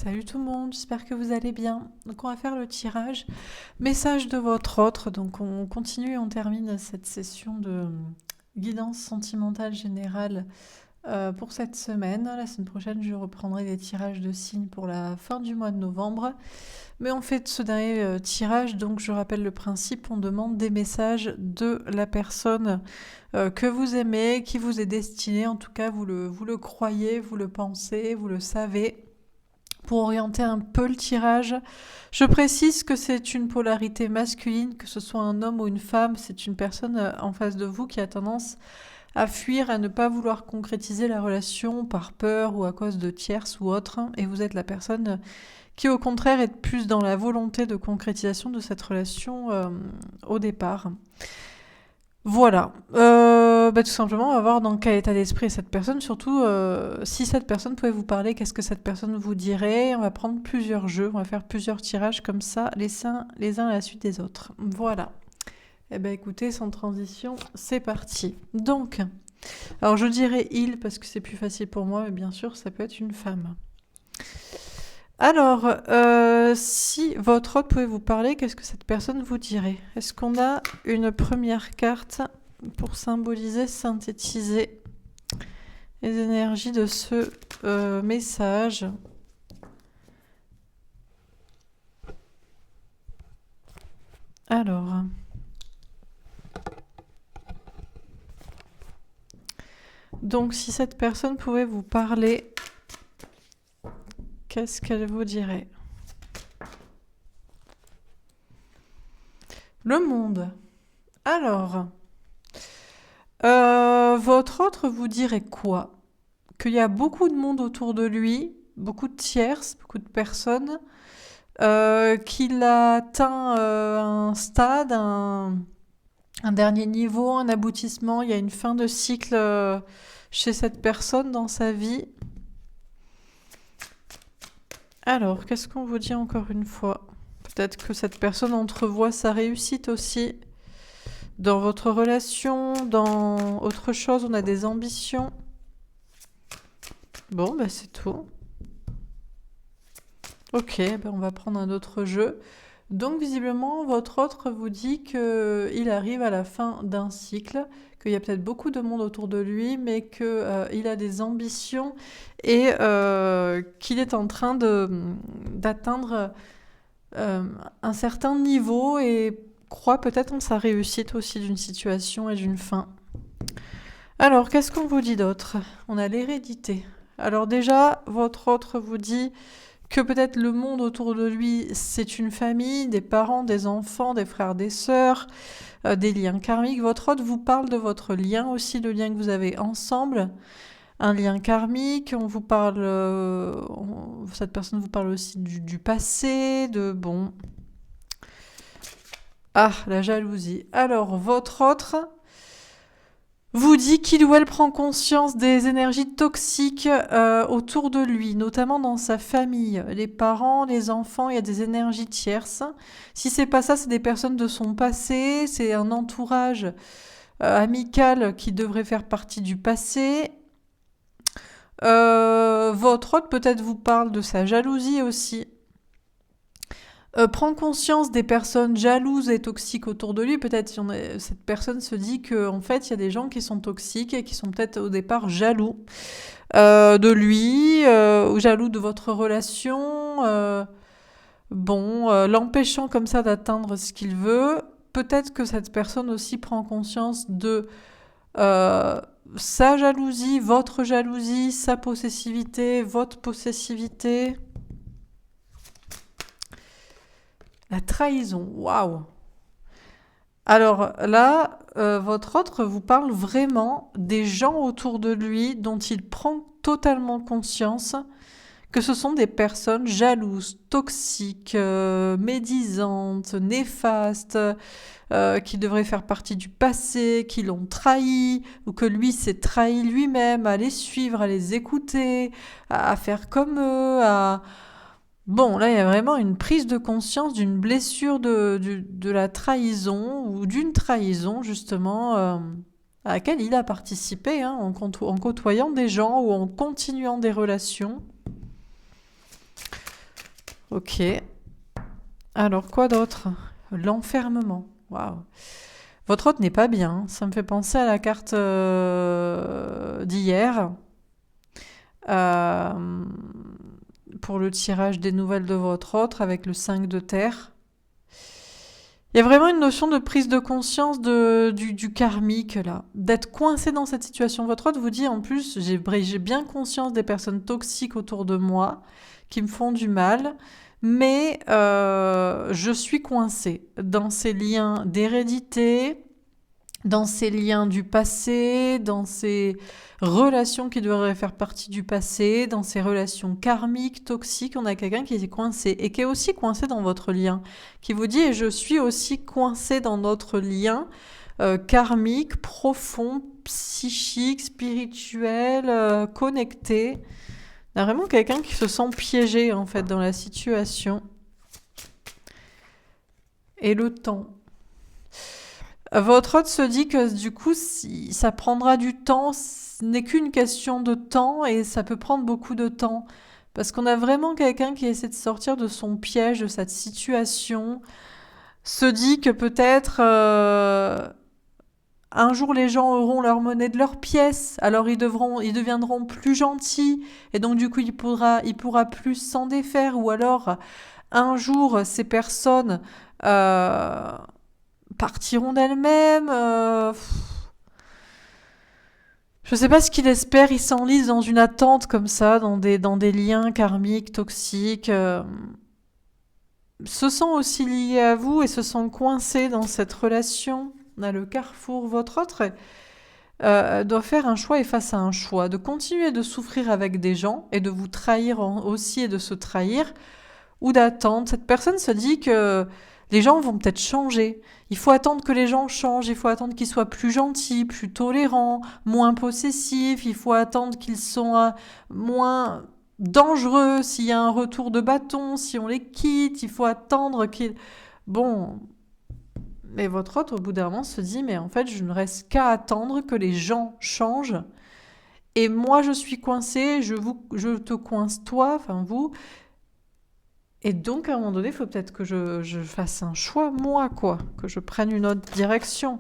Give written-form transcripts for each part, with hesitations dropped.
Salut tout le monde, j'espère que vous allez bien. Donc on va faire le tirage. Message de votre autre. Donc on continue et on termine cette session de guidance sentimentale générale pour cette semaine. La semaine prochaine, je reprendrai les tirages de signes pour la fin du mois de novembre. Mais on fait ce dernier tirage, donc je rappelle le principe, on demande des messages de la personne que vous aimez, qui vous est destinée, en tout cas vous le croyez, vous le pensez, vous le savez. Pour orienter un peu le tirage, je précise que c'est une polarité masculine, que ce soit un homme ou une femme, c'est une personne en face de vous qui a tendance à fuir, à ne pas vouloir concrétiser la relation par peur ou à cause de tierces ou autre, et vous êtes la personne qui au contraire est plus dans la volonté de concrétisation de cette relation au départ. Voilà. Tout simplement, on va voir dans quel état d'esprit est cette personne. Surtout, si cette personne pouvait vous parler, qu'est-ce que cette personne vous dirait? On va prendre plusieurs jeux, on va faire plusieurs tirages comme ça, les uns à la suite des autres. Voilà. Eh bien, écoutez, sans transition, c'est parti. Donc, alors je dirais il parce que c'est plus facile pour moi, mais bien sûr, ça peut être une femme. Alors, si votre hôte pouvait vous parler, qu'est-ce que cette personne vous dirait? Est-ce qu'on a une première carte pour symboliser, synthétiser les énergies de ce message? Alors, donc si cette personne pouvait vous parler, qu'est-ce qu'elle vous dirait? Le monde. Alors, votre autre vous dirait quoi? Qu'il y a beaucoup de monde autour de lui, beaucoup de tierces, beaucoup de personnes, qu'il a atteint un stade, un dernier niveau, un aboutissement, il y a une fin de cycle chez cette personne dans sa vie. Alors, qu'est-ce qu'on vous dit encore une fois? Peut-être que cette personne entrevoit sa réussite aussi. Dans votre relation, dans autre chose, on a des ambitions. Bon, c'est tout. Ok, on va prendre un autre jeu. Donc visiblement, votre autre vous dit qu'il arrive à la fin d'un cycle, qu'il y a peut-être beaucoup de monde autour de lui, mais qu'il a des ambitions et qu'il est en train d'atteindre un certain niveau et croit peut-être en sa réussite aussi d'une situation et d'une fin. Alors, qu'est-ce qu'on vous dit d'autre? On a l'hérédité. Alors déjà, votre autre vous dit que peut-être le monde autour de lui, c'est une famille, des parents, des enfants, des frères, des sœurs, des liens karmiques. Votre autre vous parle de votre lien aussi, le lien que vous avez ensemble, un lien karmique. On vous parle, cette personne vous parle aussi du passé, de bon. Ah, la jalousie. Alors, votre autre vous dit qu'il ou elle prend conscience des énergies toxiques autour de lui, notamment dans sa famille, les parents, les enfants, il y a des énergies tierces. Si c'est pas ça, c'est des personnes de son passé, c'est un entourage amical qui devrait faire partie du passé. Votre hôte peut-être vous parle de sa jalousie aussi. Prend conscience des personnes jalouses et toxiques autour de lui. Peut-être cette personne se dit qu'en fait, il y a des gens qui sont toxiques et qui sont peut-être au départ jaloux de lui, ou jaloux de votre relation, l'empêchant comme ça d'atteindre ce qu'il veut. Peut-être que cette personne aussi prend conscience de sa jalousie, votre jalousie, sa possessivité, votre possessivité. La trahison, waouh! Alors là, votre autre vous parle vraiment des gens autour de lui dont il prend totalement conscience que ce sont des personnes jalouses, toxiques, médisantes, néfastes, qui devraient faire partie du passé, qui l'ont trahi, ou que lui s'est trahi lui-même, à les suivre, à les écouter, à faire comme eux, à... Bon, là, il y a vraiment une prise de conscience d'une blessure de la trahison ou d'une trahison, justement, à laquelle il a participé en côtoyant des gens ou en continuant des relations. Ok. Alors, quoi d'autre? L'enfermement. Waouh. Votre hôte n'est pas bien. Ça me fait penser à la carte d'hier. Euh, pour le tirage des nouvelles de votre hôte avec le 5 de terre. Il y a vraiment une notion de prise de conscience du karmique là, d'être coincé dans cette situation. Votre hôte vous dit en plus, j'ai bien conscience des personnes toxiques autour de moi qui me font du mal, mais je suis coincé dans ces liens d'hérédité, dans ces liens du passé, dans ces relations qui devraient faire partie du passé, dans ces relations karmiques, toxiques, on a quelqu'un qui est coincé et qui est aussi coincé dans votre lien, qui vous dit et je suis aussi coincé dans notre lien karmique, profond, psychique, spirituel, connecté. Il y a vraiment quelqu'un qui se sent piégé en fait dans la situation. Et le temps. Votre hôte se dit que du coup, si ça prendra du temps, ce n'est qu'une question de temps et ça peut prendre beaucoup de temps. Parce qu'on a vraiment quelqu'un qui essaie de sortir de son piège, de cette situation, se dit que peut-être un jour les gens auront leur monnaie de leur pièce, alors ils deviendront plus gentils et donc du coup il pourra plus s'en défaire ou alors un jour ces personnes euh, partiront d'elles-mêmes. Je sais pas ce qu'il espère, il s'enlise dans une attente comme ça, dans des liens karmiques, toxiques. Se sent aussi lié à vous et se sent coincé dans cette relation. On a le carrefour, votre autre doit faire un choix et face à un choix, de continuer de souffrir avec des gens et de vous trahir aussi et de se trahir, ou d'attendre. Cette personne se dit que les gens vont peut-être changer. Il faut attendre que les gens changent, il faut attendre qu'ils soient plus gentils, plus tolérants, moins possessifs, il faut attendre qu'ils soient moins dangereux s'il y a un retour de bâton, si on les quitte, il faut attendre qu'ils... Bon, mais votre hôte, au bout d'un moment, se dit, mais en fait, je ne reste qu'à attendre que les gens changent. Et moi, je suis coincé, je te coince toi, enfin vous, et donc, à un moment donné, il faut peut-être que je fasse un choix, moi, quoi. Que je prenne une autre direction.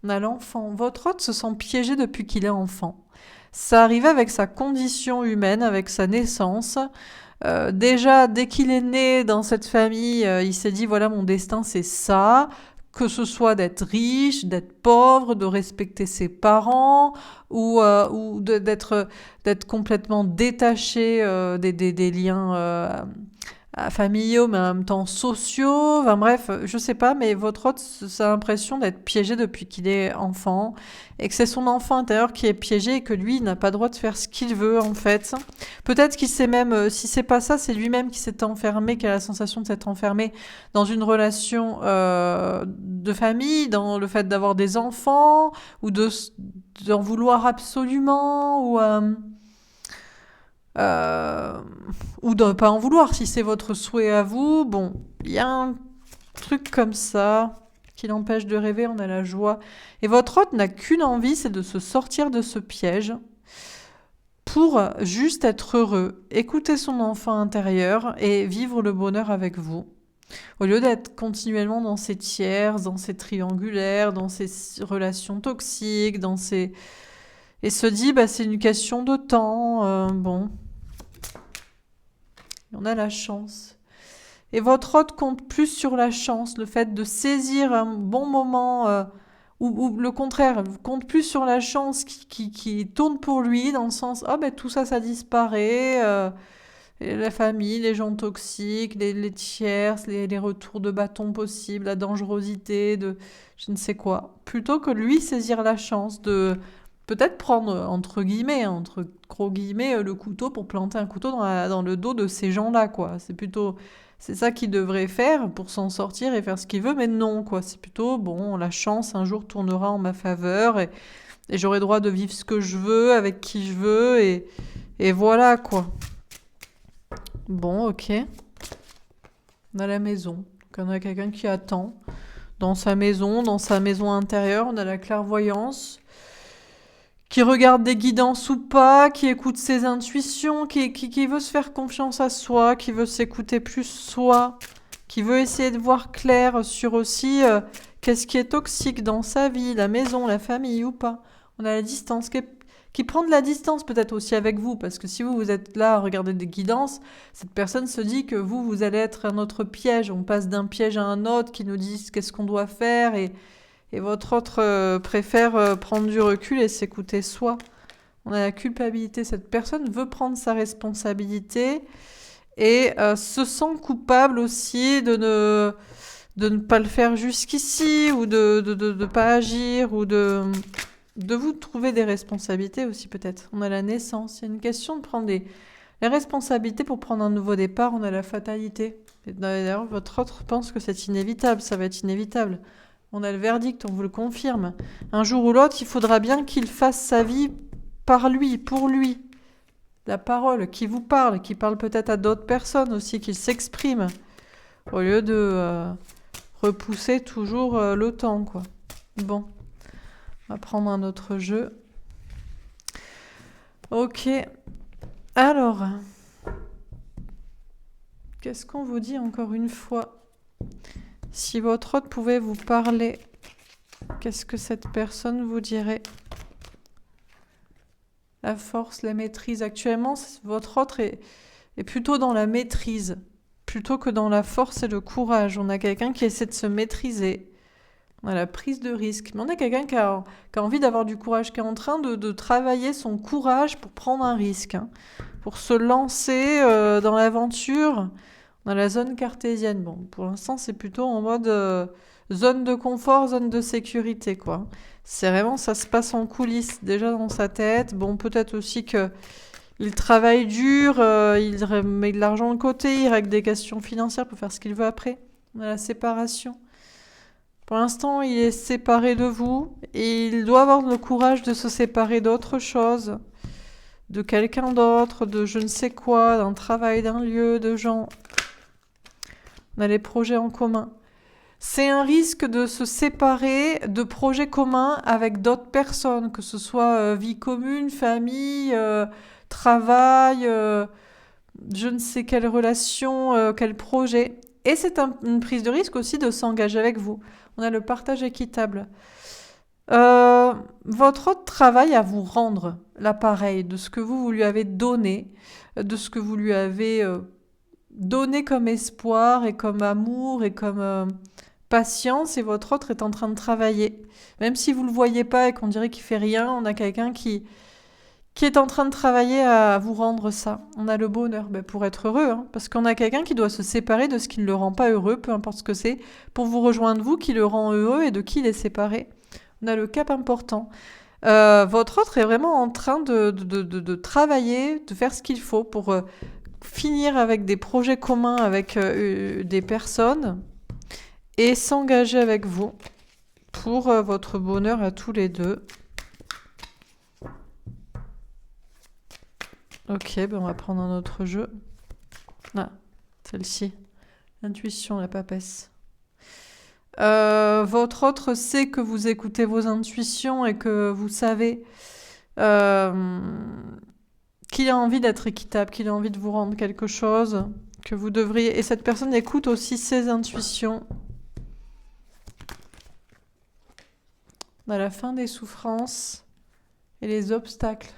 On a l'enfant. Votre hôte se sent piégé depuis qu'il est enfant. Ça arrivait avec sa condition humaine, avec sa naissance. Déjà, dès qu'il est né dans cette famille, il s'est dit, voilà, mon destin, c'est ça. Que ce soit d'être riche, d'être pauvre, de respecter ses parents, ou d'être complètement détaché des liens familiaux, mais en même temps sociaux. Enfin bref, je sais pas, mais votre hôte a l'impression d'être piégé depuis qu'il est enfant, et que c'est son enfant intérieur qui est piégé et que lui, il n'a pas le droit de faire ce qu'il veut, en fait. Peut-être qu'il sait même, si c'est pas ça, c'est lui-même qui s'est enfermé, qui a la sensation de s'être enfermé dans une relation de famille, dans le fait d'avoir des enfants, ou d'en vouloir absolument, euh, ou de ne pas en vouloir si c'est votre souhait à vous. Bon, il y a un truc comme ça qui l'empêche de rêver, on a la joie. Et votre hôte n'a qu'une envie, c'est de se sortir de ce piège pour juste être heureux, écouter son enfant intérieur et vivre le bonheur avec vous. Au lieu d'être continuellement dans ces tiers, dans ces triangulaires, dans ces relations toxiques, dans ces... Et se dit, bah, c'est une question de temps, bon, on a la chance. Et votre hôte compte plus sur la chance, le fait de saisir un bon moment, ou le contraire, compte plus sur la chance qui tourne pour lui, dans le sens, oh ben tout ça, ça disparaît, et la famille, les gens toxiques, les tierces, les retours de bâton possibles, la dangerosité, de je ne sais quoi. Plutôt que lui saisir la chance de peut-être prendre, entre gros guillemets, le couteau pour planter un couteau dans le dos de ces gens-là, quoi. C'est ça qu'il devrait faire pour s'en sortir et faire ce qu'il veut, mais non, quoi. C'est plutôt, bon, la chance un jour tournera en ma faveur et j'aurai droit de vivre ce que je veux, avec qui je veux, et voilà, quoi. Bon, ok. On a la maison. Donc on a quelqu'un qui attend dans sa maison intérieure. On a la clairvoyance qui regarde des guidances ou pas, qui écoute ses intuitions, qui veut se faire confiance à soi, qui veut s'écouter plus soi, qui veut essayer de voir clair sur aussi qu'est-ce qui est toxique dans sa vie, la maison, la famille ou pas. On a la distance, qui prend de la distance peut-être aussi avec vous, parce que si vous êtes là à regarder des guidances, cette personne se dit que vous allez être un autre piège. On passe d'un piège à un autre qui nous dit qu'est-ce qu'on doit faire et votre autre préfère prendre du recul et s'écouter soi. On a la culpabilité. Cette personne veut prendre sa responsabilité et se sent coupable aussi de ne pas le faire jusqu'ici ou de ne pas agir ou de vous trouver des responsabilités aussi peut-être. On a la naissance. C'est une question de prendre les responsabilités pour prendre un nouveau départ. On a la fatalité. Et d'ailleurs, votre autre pense que c'est inévitable. Ça va être inévitable. On a le verdict, on vous le confirme. Un jour ou l'autre, il faudra bien qu'il fasse sa vie par lui, pour lui. La parole qui vous parle, qui parle peut-être à d'autres personnes aussi, qu'il s'exprime, au lieu de repousser toujours le temps, quoi. Bon, on va prendre un autre jeu. Ok, alors, qu'est-ce qu'on vous dit encore une fois ? Si votre hôte pouvait vous parler, qu'est-ce que cette personne vous dirait ? La force, la maîtrise. Actuellement, votre autre est plutôt dans la maîtrise, plutôt que dans la force et le courage. On a quelqu'un qui essaie de se maîtriser. On a la prise de risque. Mais on a quelqu'un qui a envie d'avoir du courage, qui est en train de travailler son courage pour prendre un risque, pour se lancer dans l'aventure. On a la zone cartésienne. Bon, pour l'instant, c'est plutôt en mode zone de confort, zone de sécurité, quoi. C'est vraiment, ça se passe en coulisses, déjà dans sa tête. Bon, peut-être aussi qu'il travaille dur, il met de l'argent de côté, il règle des questions financières pour faire ce qu'il veut après. On a la séparation. Pour l'instant, il est séparé de vous et il doit avoir le courage de se séparer d'autre chose, de quelqu'un d'autre, de je ne sais quoi, d'un travail, d'un lieu, de gens. On a les projets en commun. C'est un risque de se séparer de projets communs avec d'autres personnes, que ce soit vie commune, famille, travail, je ne sais quelle relation, quel projet. Et c'est une prise de risque aussi de s'engager avec vous. On a le partage équitable. Votre autre travail à vous rendre l'appareil de ce que vous lui avez donné, de ce que vous lui avez donné comme espoir et comme amour et comme patience, et votre autre est en train de travailler. Même si vous ne le voyez pas et qu'on dirait qu'il fait rien, on a quelqu'un qui est en train de travailler à vous rendre ça. On a le bonheur pour être heureux, parce qu'on a quelqu'un qui doit se séparer de ce qui ne le rend pas heureux, peu importe ce que c'est, pour vous rejoindre vous qui le rend heureux et de qui il est séparé. On a le cap important. Votre autre est vraiment en train de travailler, de faire ce qu'il faut pour finir avec des projets communs avec des personnes et s'engager avec vous pour votre bonheur à tous les deux. Ok, on va prendre un autre jeu. Ah, celle-ci. Intuition, la papesse. Votre autre sait que vous écoutez vos intuitions et que vous savez qu'il a envie d'être équitable, qu'il a envie de vous rendre quelque chose, que vous devriez... Et cette personne écoute aussi ses intuitions. À la fin des souffrances et les obstacles.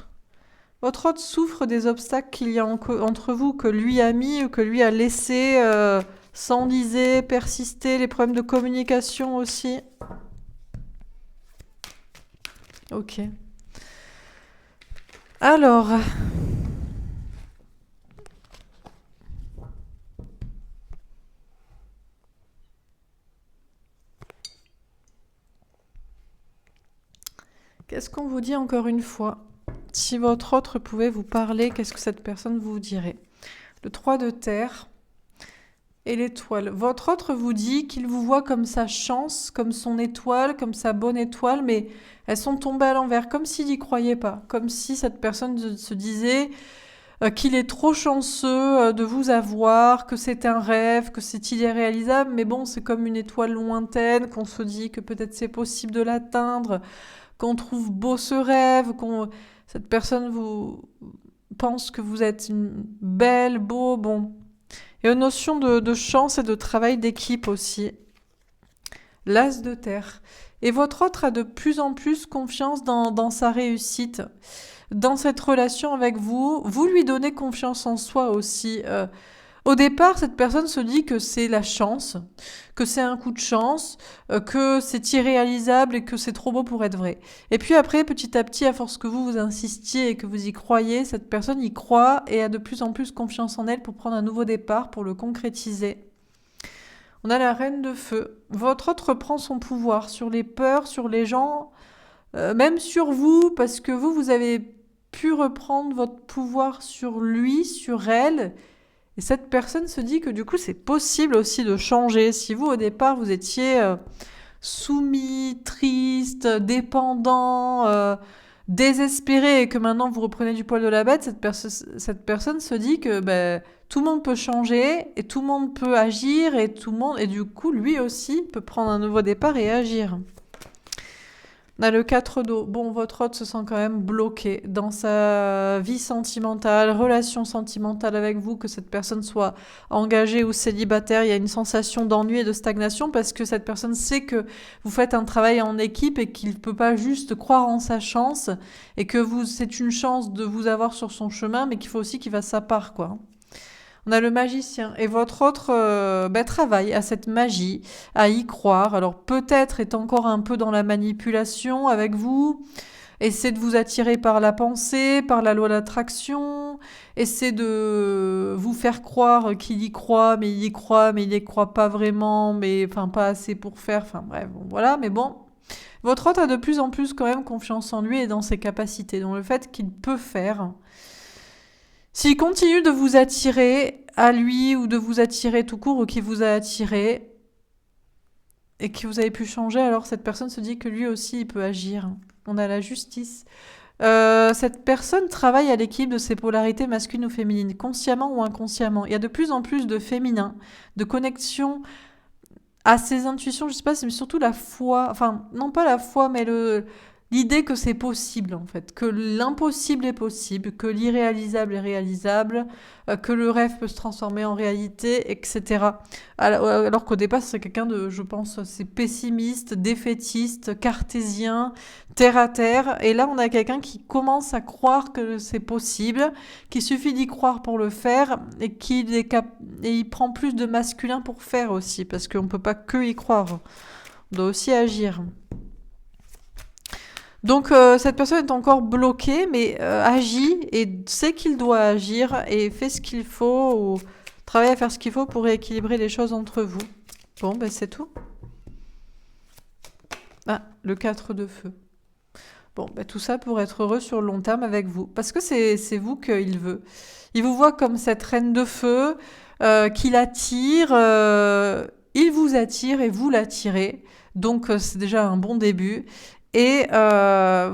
Votre autre souffre des obstacles qu'il y a entre vous, que lui a mis ou que lui a laissé s'enliser, persister, les problèmes de communication aussi. Ok. Alors... Qu'est-ce qu'on vous dit encore une fois ? Si votre autre pouvait vous parler, qu'est-ce que cette personne vous dirait ? Le 3 de terre et l'étoile. Votre autre vous dit qu'il vous voit comme sa chance, comme son étoile, comme sa bonne étoile, mais elles sont tombées à l'envers, comme s'il n'y croyait pas, comme si cette personne se disait qu'il est trop chanceux de vous avoir, que c'est un rêve, que c'est irréalisable, mais bon, c'est comme une étoile lointaine, qu'on se dit que peut-être c'est possible de l'atteindre, qu'on trouve beau ce rêve, cette personne vous pense que vous êtes une belle, beau, bon. Il y a une notion de chance et de travail d'équipe aussi. L'as de terre. Et votre autre a de plus en plus confiance dans sa réussite, dans cette relation avec vous. Vous lui donnez confiance en soi aussi. Au départ, cette personne se dit que c'est la chance, que c'est un coup de chance, que c'est irréalisable et que c'est trop beau pour être vrai. Et puis après, petit à petit, à force que vous insistiez et que vous y croyez, cette personne y croit et a de plus en plus confiance en elle pour prendre un nouveau départ, pour le concrétiser. On a la reine de feu. Votre autre reprend son pouvoir sur les peurs, sur les gens, même sur vous, parce que vous avez pu reprendre votre pouvoir sur lui, sur elle. Et cette personne se dit que du coup, c'est possible aussi de changer. Si vous, au départ, vous étiez soumis, triste, dépendant, désespéré, et que maintenant vous reprenez du poil de la bête, cette personne se dit que tout le monde peut changer, et tout le monde peut agir, et du coup, lui aussi peut prendre un nouveau départ et agir. On a le 4 d'eau. Bon, votre hôte se sent quand même bloqué dans sa vie sentimentale, relation sentimentale avec vous, que cette personne soit engagée ou célibataire. Il y a une sensation d'ennui et de stagnation parce que cette personne sait que vous faites un travail en équipe et qu'il ne peut pas juste croire en sa chance et que c'est une chance de vous avoir sur son chemin, mais qu'il faut aussi qu'il fasse sa part, quoi. On a le magicien et votre autre travaille à cette magie, à y croire. Alors peut-être est encore un peu dans la manipulation avec vous, essaie de vous attirer par la pensée, par la loi d'attraction, essaie de vous faire croire qu'il y croit, mais il y croit, mais il y croit pas vraiment, mais enfin pas assez pour faire, enfin bref, bon, voilà, mais bon. Votre autre a de plus en plus quand même confiance en lui et dans ses capacités, dans le fait qu'il peut faire. S'il continue de vous attirer à lui ou de vous attirer tout court ou qu'il vous a attiré et que vous avez pu changer, alors cette personne se dit que lui aussi il peut agir. On a la justice. Cette personne travaille à l'équilibre de ses polarités masculines ou féminines, consciemment ou inconsciemment. Il y a de plus en plus de féminin, de connexion à ses intuitions, je sais pas, c'est surtout la foi, enfin non pas la foi, mais l'idée que c'est possible en fait, que l'impossible est possible, que l'irréalisable est réalisable, que le rêve peut se transformer en réalité, etc. Alors qu'au départ c'est quelqu'un de, je pense, c'est pessimiste, défaitiste, cartésien, terre à terre. Et là on a quelqu'un qui commence à croire que c'est possible, qu'il suffit d'y croire pour le faire et et il prend plus de masculin pour faire aussi, parce qu'on peut pas que y croire, on doit aussi agir. Donc cette personne est encore bloquée, mais agit et sait qu'il doit agir et fait ce qu'il faut ou travaille à faire ce qu'il faut pour rééquilibrer les choses entre vous. Bon, c'est tout. Ah, le 4 de feu. Bon, tout ça pour être heureux sur le long terme avec vous. Parce que c'est vous qu'il veut. Il vous voit comme cette reine de feu qu'il attire. Il vous attire et vous l'attirez. Donc c'est déjà un bon début. Et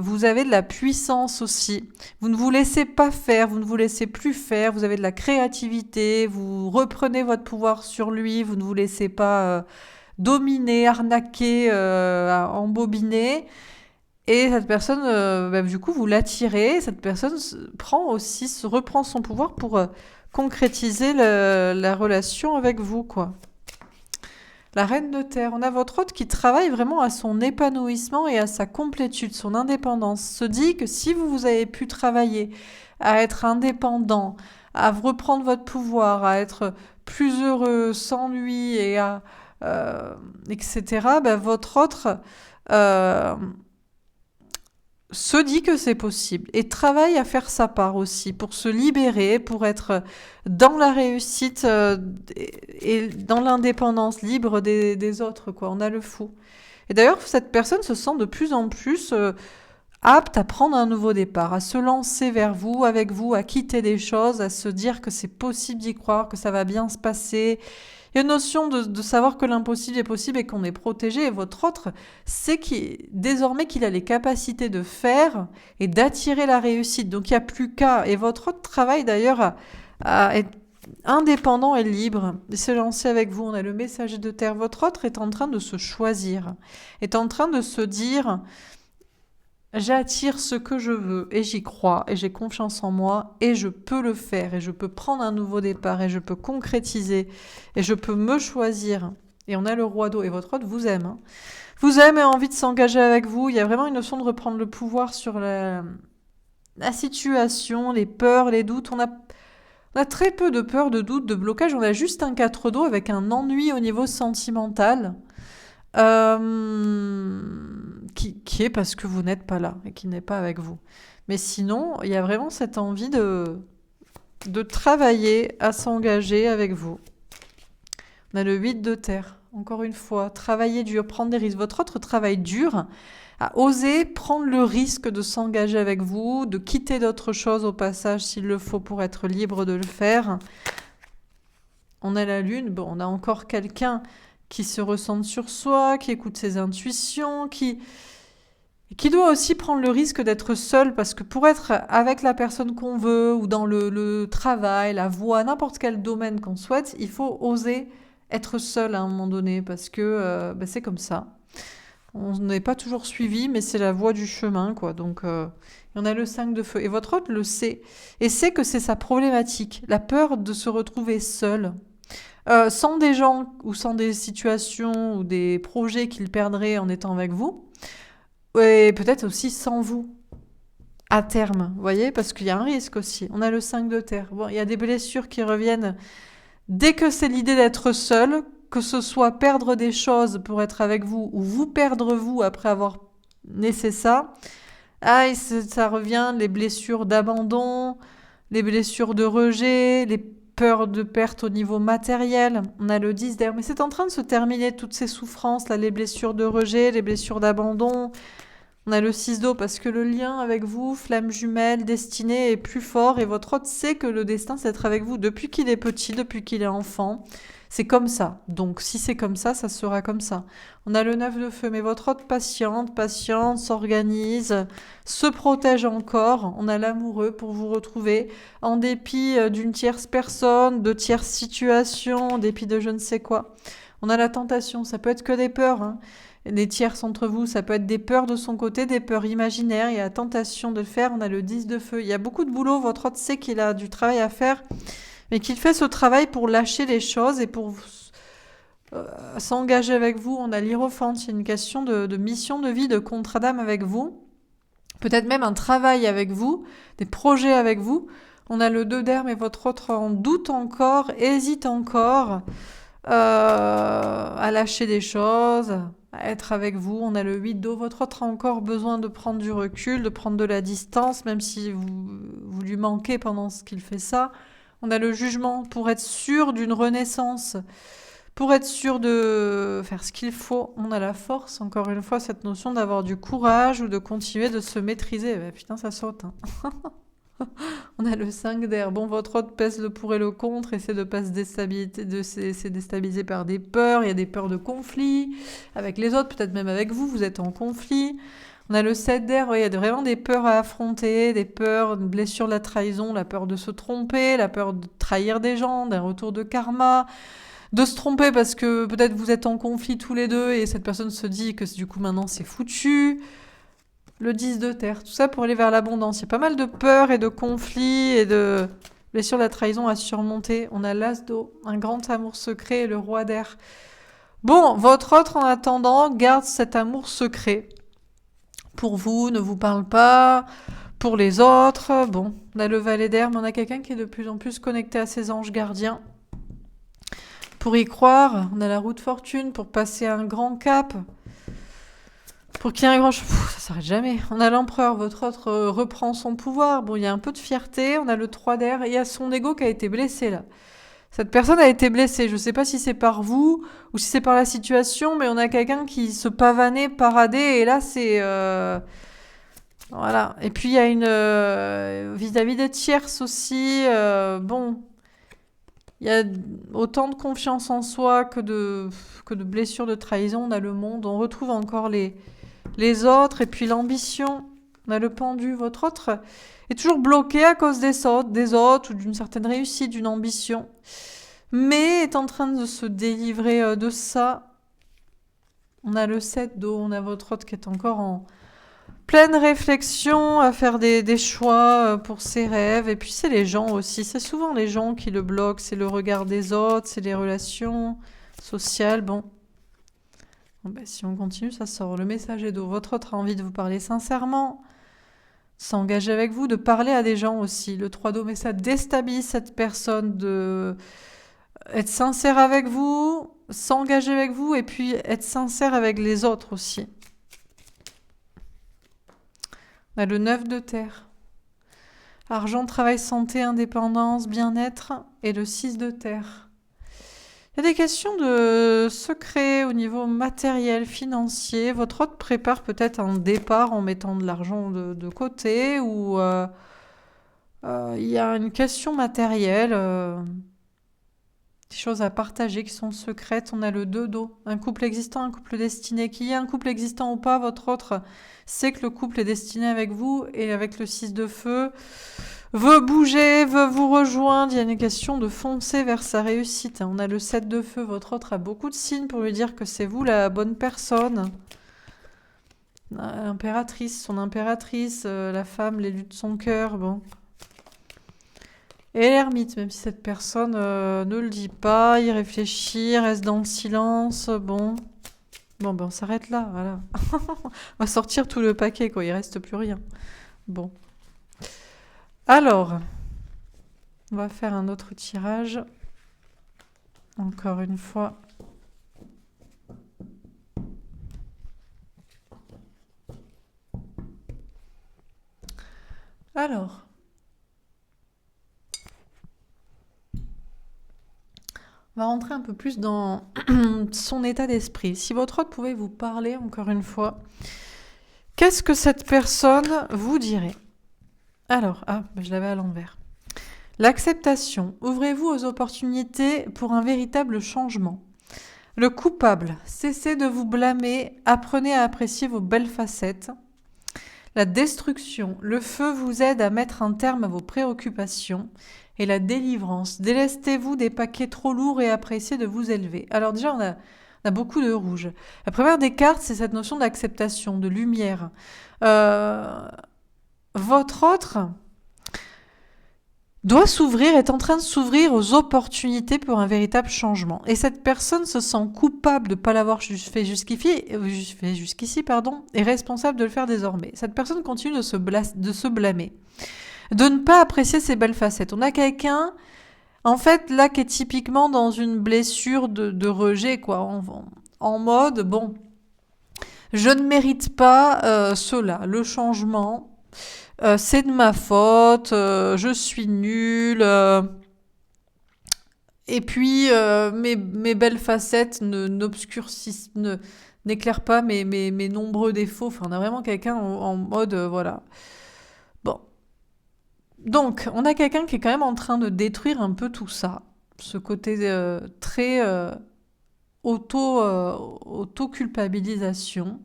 vous avez de la puissance aussi. Vous ne vous laissez pas faire, vous ne vous laissez plus faire. Vous avez de la créativité, vous reprenez votre pouvoir sur lui. Vous ne vous laissez pas dominer, arnaquer, embobiner. Et cette personne, du coup, vous l'attirez. Cette personne reprend son pouvoir pour concrétiser la relation avec vous, quoi. La reine de terre. On a votre hôte qui travaille vraiment à son épanouissement et à sa complétude, son indépendance. Se dit que si vous avez pu travailler à être indépendant, à reprendre votre pouvoir, à être plus heureux sans lui et etc., votre autre se dit que c'est possible et travaille à faire sa part aussi pour se libérer, pour être dans la réussite et dans l'indépendance libre des autres, quoi. On a le fou. Et d'ailleurs, cette personne se sent de plus en plus apte à prendre un nouveau départ, à se lancer vers vous, avec vous, à quitter des choses, à se dire que c'est possible d'y croire, que ça va bien se passer. Il y a une notion de savoir que l'impossible est possible et qu'on est protégé. Et votre autre sait désormais qu'il a les capacités de faire et d'attirer la réussite. Donc il n'y a plus qu'à. Et votre autre travaille d'ailleurs à être indépendant et libre et se lancer avec vous. On a le messager de terre. Votre autre est en train de se choisir, est en train de se dire J'attire ce que je veux et j'y crois et j'ai confiance en moi et je peux le faire et je peux prendre un nouveau départ et je peux concrétiser et je peux me choisir. Et on a le roi d'eau et votre hôte vous aime, hein. Vous aime et a envie de s'engager avec vous. Il y a vraiment une notion de reprendre le pouvoir sur la situation, les peurs, les doutes. On a très peu de peur, de doute, de blocage. On a juste un 4 d'eau avec un ennui au niveau sentimental. Qui est parce que vous n'êtes pas là et qui n'est pas avec vous. Mais sinon, il y a vraiment cette envie de travailler à s'engager avec vous. On a le 8 de terre. Encore une fois, travailler dur, prendre des risques. Votre autre travail dur à oser prendre le risque de s'engager avec vous, de quitter d'autres choses au passage s'il le faut pour être libre de le faire. On a la lune, bon, on a encore quelqu'un qui se ressent sur soi, qui écoute ses intuitions, qui doit aussi prendre le risque d'être seul, parce que pour être avec la personne qu'on veut, ou dans le travail, la voie, n'importe quel domaine qu'on souhaite, il faut oser être seul à un moment donné, parce que c'est comme ça. On n'est pas toujours suivi, mais c'est la voie du chemin, quoi. Donc, on a le 5 de feu. Et votre hôte le sait. Et sait que c'est sa problématique, la peur de se retrouver seul. Sans des gens ou sans des situations ou des projets qu'il perdrait en étant avec vous, et peut-être aussi sans vous, à terme, vous voyez, parce qu'il y a un risque aussi. On a le 5 de terre. Bon, il y a des blessures qui reviennent dès que c'est l'idée d'être seul, que ce soit perdre des choses pour être avec vous ou vous perdre vous après avoir naissé ça. Ah, et ça revient, les blessures d'abandon, les blessures de rejet, les peurs de perte au niveau matériel. On a le 10 d'air, mais c'est en train de se terminer toutes ces souffrances, là, les blessures de rejet, les blessures d'abandon. On a le 6 d'eau parce que le lien avec vous, flamme jumelle, destinée, est plus fort et votre hôte sait que le destin c'est d'être avec vous depuis qu'il est petit, depuis qu'il est enfant. C'est comme ça. Donc si c'est comme ça sera comme ça. On a le 9 de feu, mais votre hôte patiente, s'organise, se protège encore. On a l'amoureux pour vous retrouver en dépit d'une tierce personne, de tierces situations, en dépit de je ne sais quoi. On a la tentation, ça peut être que des peurs, hein. Des tierces entre vous, ça peut être des peurs de son côté, des peurs imaginaires, il y a la tentation de le faire, on a le 10 de feu. Il y a beaucoup de boulot, votre hôte sait qu'il a du travail à faire, mais qu'il fait ce travail pour lâcher les choses et pour s'engager avec vous. On a l'hiérophante, il y a une question de mission de vie, de contrat d'âme avec vous, peut-être même un travail avec vous, des projets avec vous. On a le 2 d'air, mais votre autre en doute encore, hésite encore à lâcher des choses, à être avec vous. On a le 8 d'eau. Votre autre a encore besoin de prendre du recul, de prendre de la distance, même si vous lui manquez pendant ce qu'il fait ça. On a le jugement pour être sûr d'une renaissance, pour être sûr de faire ce qu'il faut. On a la force, encore une fois, cette notion d'avoir du courage ou de continuer de se maîtriser. Putain, ça saute, hein. On a le 5 d'air. Bon, votre hôte pèse le pour et le contre, essaie de ne pas se déstabiliser par des peurs. Il y a des peurs de conflit avec les autres, peut-être même avec vous, vous êtes en conflit. On a le 7 d'air, il y a vraiment des peurs à affronter, des peurs, une blessure de la trahison, la peur de se tromper, la peur de trahir des gens, d'un retour de karma, de se tromper parce que peut-être vous êtes en conflit tous les deux et cette personne se dit que du coup maintenant c'est foutu. Le 10 de terre, tout ça pour aller vers l'abondance. Il y a pas mal de peurs et de conflits et de blessures de la trahison à surmonter. On a l'as d'eau, un grand amour secret et le roi d'air. Bon, votre autre en attendant garde cet amour secret. Pour vous, ne vous parle pas. Pour les autres, bon, on a le valet d'air, mais on a quelqu'un qui est de plus en plus connecté à ses anges gardiens. Pour y croire, on a la roue de fortune pour passer un grand cap. Pour qu'il y ait un grand... ça s'arrête jamais. On a l'empereur, votre autre reprend son pouvoir. Bon, il y a un peu de fierté. On a le 3 d'air. Et il y a son ego qui a été blessé, là. Cette personne a été blessée. Je ne sais pas si c'est par vous ou si c'est par la situation, mais on a quelqu'un qui se pavanait, paradait. Et là, c'est... Voilà. Et puis, il y a une... vis-à-vis des tierces aussi. Bon... Il y a autant de confiance en soi que de blessures de trahison. On a le monde. On retrouve encore les autres, et puis l'ambition. On a le pendu, votre autre est toujours bloqué à cause des autres, ou d'une certaine réussite, d'une ambition, mais est en train de se délivrer de ça. On a le 7 d'eau, on a votre autre qui est encore Pleine réflexion, à faire des choix pour ses rêves. Et puis c'est les gens aussi. C'est souvent les gens qui le bloquent. C'est le regard des autres, c'est les relations sociales. Bon. Bon, ben, si on continue, ça sort. Le messager d'eau. Votre autre a envie de vous parler sincèrement, s'engager avec vous, de parler à des gens aussi. Le 3 d'eau, mais ça déstabilise cette personne de être sincère avec vous, s'engager avec vous et puis être sincère avec les autres aussi. On a le 9 de terre. Argent, travail, santé, indépendance, bien-être et le 6 de terre. Il y a des questions de secret au niveau matériel, financier. Votre hôte prépare peut-être un départ en mettant de l'argent de côté ou il y a une question matérielle, des choses à partager qui sont secrètes. On a le 2 d'eau. Un couple existant, un couple destiné. Qu'il y ait un couple existant ou pas, votre autre sait que le couple est destiné avec vous et avec le 6 de feu veut bouger, veut vous rejoindre. Il y a une question de foncer vers sa réussite. On a le 7 de feu. Votre autre a beaucoup de signes pour lui dire que c'est vous la bonne personne. L'impératrice, son impératrice, la femme, l'élu de son cœur. Bon. Et l'ermite, même si cette personne ne le dit pas, il réfléchit, reste dans le silence. Bon. Bon, ben on s'arrête là, voilà. On va sortir tout le paquet, quoi. Il reste plus rien. Bon. Alors, on va faire un autre tirage. Encore une fois. Alors. On va rentrer un peu plus dans son état d'esprit. Si votre hôte pouvait vous parler, encore une fois, qu'est-ce que cette personne vous dirait? Alors, je l'avais à l'envers. L'acceptation. Ouvrez-vous aux opportunités pour un véritable changement. Le coupable. Cessez de vous blâmer. Apprenez à apprécier vos belles facettes. La destruction. Le feu vous aide à mettre un terme à vos préoccupations. Et la délivrance. Délestez-vous des paquets trop lourds et appréciez de vous élever. Alors déjà, on a beaucoup de rouge. La première des cartes, c'est cette notion d'acceptation, de lumière. Votre autre doit s'ouvrir, est en train de s'ouvrir aux opportunités pour un véritable changement. Et cette personne se sent coupable de ne pas l'avoir fait jusqu'ici, et responsable de le faire désormais. Cette personne continue de se blâmer, de ne pas apprécier ses belles facettes. On a quelqu'un, en fait, là, qui est typiquement dans une blessure de rejet, quoi, en mode, bon, je ne mérite pas cela, le changement. C'est de ma faute, je suis nulle. Et puis, mes belles facettes n'éclairent pas mes nombreux défauts. Enfin, on a vraiment quelqu'un en mode, voilà. Bon. Donc, on a quelqu'un qui est quand même en train de détruire un peu tout ça. Ce côté très auto-culpabilisation.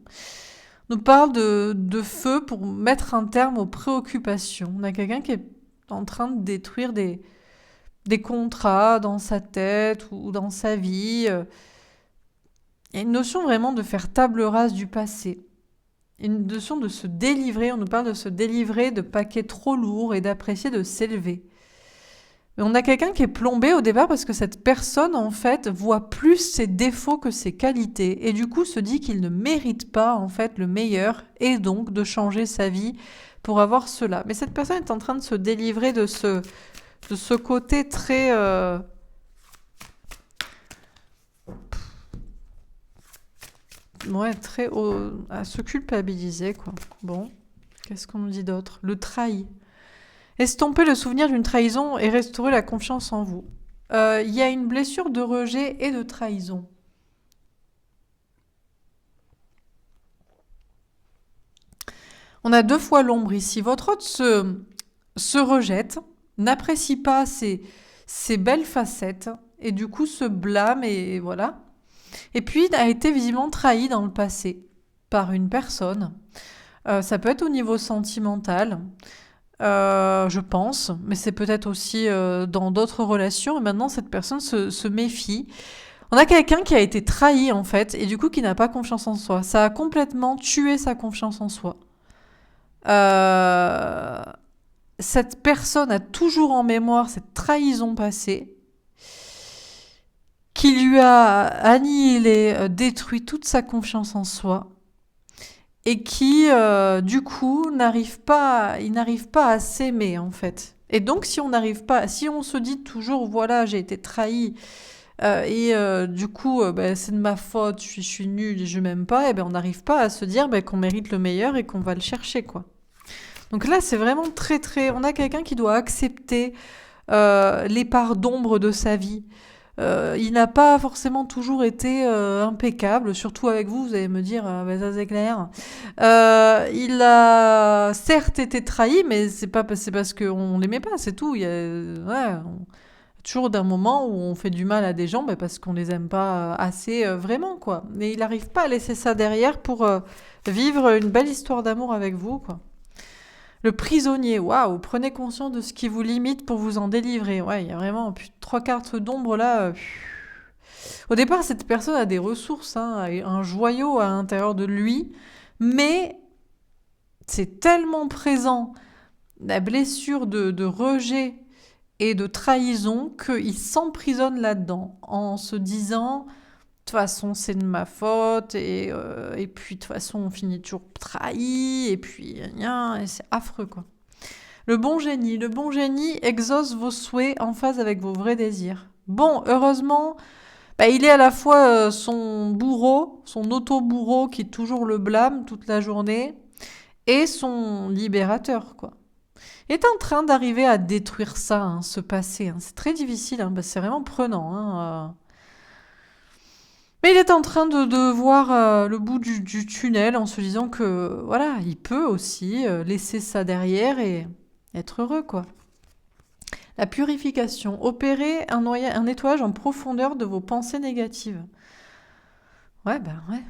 Nous parle de feu pour mettre un terme aux préoccupations. On a quelqu'un qui est en train de détruire des contrats dans sa tête ou dans sa vie. Il y a une notion vraiment de faire table rase du passé. Une notion de se délivrer. On nous parle de se délivrer de paquets trop lourds et d'apprécier de s'élever. Mais on a quelqu'un qui est plombé au départ parce que cette personne, en fait, voit plus ses défauts que ses qualités et du coup se dit qu'il ne mérite pas, en fait, le meilleur et donc de changer sa vie pour avoir cela. Mais cette personne est en train de se délivrer de ce côté très... très à se culpabiliser, quoi. Bon, qu'est-ce qu'on nous dit d'autre? Le trahi. Estomper le souvenir d'une trahison et restaurer la confiance en vous. Il y a une blessure de rejet et de trahison. On a 2 fois l'ombre ici. Votre hôte se rejette, n'apprécie pas ses belles facettes et du coup se blâme et voilà. Et puis a été visiblement trahi dans le passé par une personne. Ça peut être au niveau sentimental. Je pense, mais c'est peut-être aussi dans d'autres relations. Et maintenant, cette personne se méfie. On a quelqu'un qui a été trahi, en fait, et du coup, qui n'a pas confiance en soi. Ça a complètement tué sa confiance en soi. Euh, Cette personne a toujours en mémoire cette trahison passée qui lui a annihilé, détruit toute sa confiance en soi et qui, du coup, il n'arrive pas à s'aimer en fait. Et donc, si on n'arrive pas, si on se dit toujours, voilà, j'ai été trahi, du coup, ben, c'est de ma faute, je suis nulle et je m'aime pas, et ben on n'arrive pas à se dire ben, qu'on mérite le meilleur et qu'on va le chercher, quoi. Donc là, c'est vraiment très très. On a quelqu'un qui doit accepter les parts d'ombre de sa vie. Il n'a pas forcément toujours été impeccable, surtout avec vous, vous allez me dire, bah, ça c'est clair. Il a certes été trahi, mais c'est parce qu'on l'aimait pas, c'est tout. Toujours d'un moment où on fait du mal à des gens bah, parce qu'on les aime pas assez vraiment, quoi. Mais il n'arrive pas à laisser ça derrière pour vivre une belle histoire d'amour avec vous, quoi. Le prisonnier, waouh, prenez conscience de ce qui vous limite pour vous en délivrer. Ouais, il y a vraiment plus de 3 cartes d'ombre là. Au départ, cette personne a des ressources, hein, un joyau à l'intérieur de lui, mais c'est tellement présent, la blessure de rejet et de trahison, qu'il s'emprisonne là-dedans, en se disant, de toute façon, c'est de ma faute, et puis de toute façon, on finit toujours trahi, et puis, et c'est affreux, quoi. Le bon génie exauce vos souhaits en phase avec vos vrais désirs. Bon, heureusement, bah, il est à la fois son bourreau, son auto-bourreau qui toujours le blâme toute la journée, et son libérateur, quoi. Il est en train d'arriver à détruire ça, hein, ce passé, hein. C'est très difficile, hein, c'est vraiment prenant, hein. Mais il est en train de voir le bout du tunnel en se disant que voilà, il peut aussi laisser ça derrière et être heureux, quoi. La purification. Opérer un nettoyage en profondeur de vos pensées négatives. Ouais, ben ouais.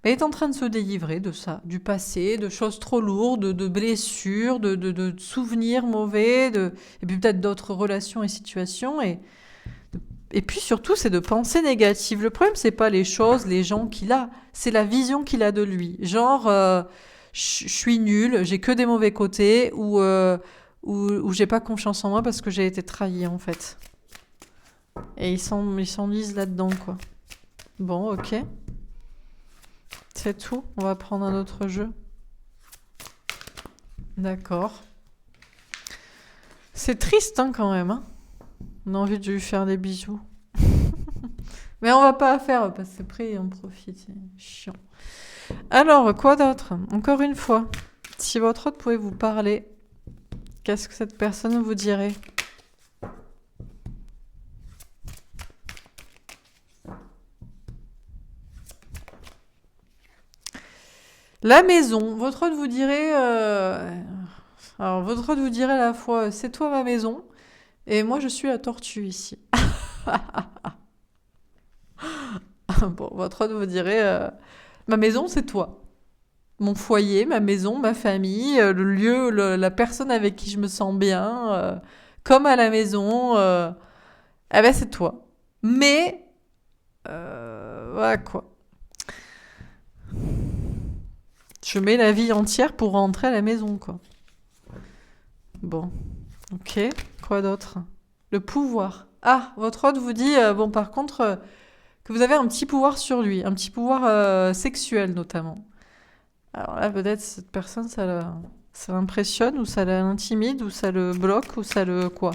Mais il est en train de se délivrer de ça, du passé, de choses trop lourdes, de blessures, de souvenirs mauvais, et puis peut-être d'autres relations et situations. Et puis surtout, c'est de pensées négatives. Le problème, c'est pas les choses, les gens qu'il a, c'est la vision qu'il a de lui. Genre, je suis nul, j'ai que des mauvais côtés, ou j'ai pas confiance en moi parce que j'ai été trahi en fait. Et ils s'enlisent là-dedans, quoi. Bon, ok. C'est tout. On va prendre un autre jeu. D'accord. C'est triste, hein, quand même, hein. On a envie de lui faire des bisous. Mais on va pas faire parce que après, on profite. C'est chiant. Alors, quoi d'autre? Encore une fois, si votre hôte pouvait vous parler, qu'est-ce que cette personne vous dirait? La maison. Votre hôte vous dirait... Alors, votre hôte vous dirait à la fois, c'est toi ma maison, et moi je suis la tortue ici. Bon, votre hôte vous dirait, ma maison c'est toi. Mon foyer, ma maison, ma famille, le lieu, la personne avec qui je me sens bien, comme à la maison, eh ben c'est toi. Mais, voilà quoi. Je mets la vie entière pour rentrer à la maison, quoi. Bon, ok. Quoi d'autre? Le pouvoir. Ah, votre hôte vous dit, bon, par contre, que vous avez un petit pouvoir sur lui, un petit pouvoir sexuel notamment. Alors là, peut-être cette personne, ça l'impressionne, ou ça l'intimide, ou ça le bloque, ou ça le quoi.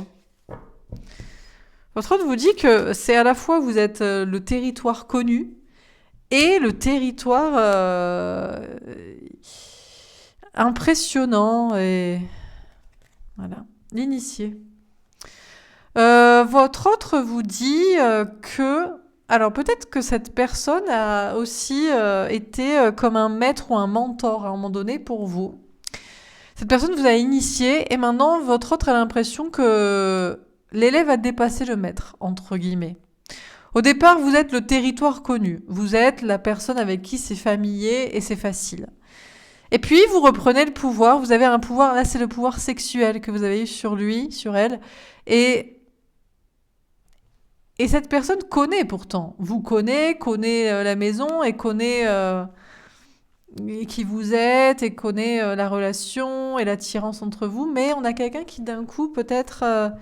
Votre hôte vous dit que c'est à la fois vous êtes le territoire connu et le territoire impressionnant et voilà, l'initié. Votre autre vous dit que... Alors peut-être que cette personne a aussi été comme un maître ou un mentor à un moment donné pour vous. Cette personne vous a initié et maintenant votre autre a l'impression que l'élève a dépassé le maître, entre guillemets. Au départ, vous êtes le territoire connu. Vous êtes la personne avec qui c'est familier et c'est facile. Et puis, vous reprenez le pouvoir. Vous avez un pouvoir, là, c'est le pouvoir sexuel que vous avez eu sur lui, sur elle. Et cette personne connaît pourtant. Vous connaît la maison et connaît et qui vous êtes et connaît la relation et l'attirance entre vous, mais on a quelqu'un qui d'un coup peut-être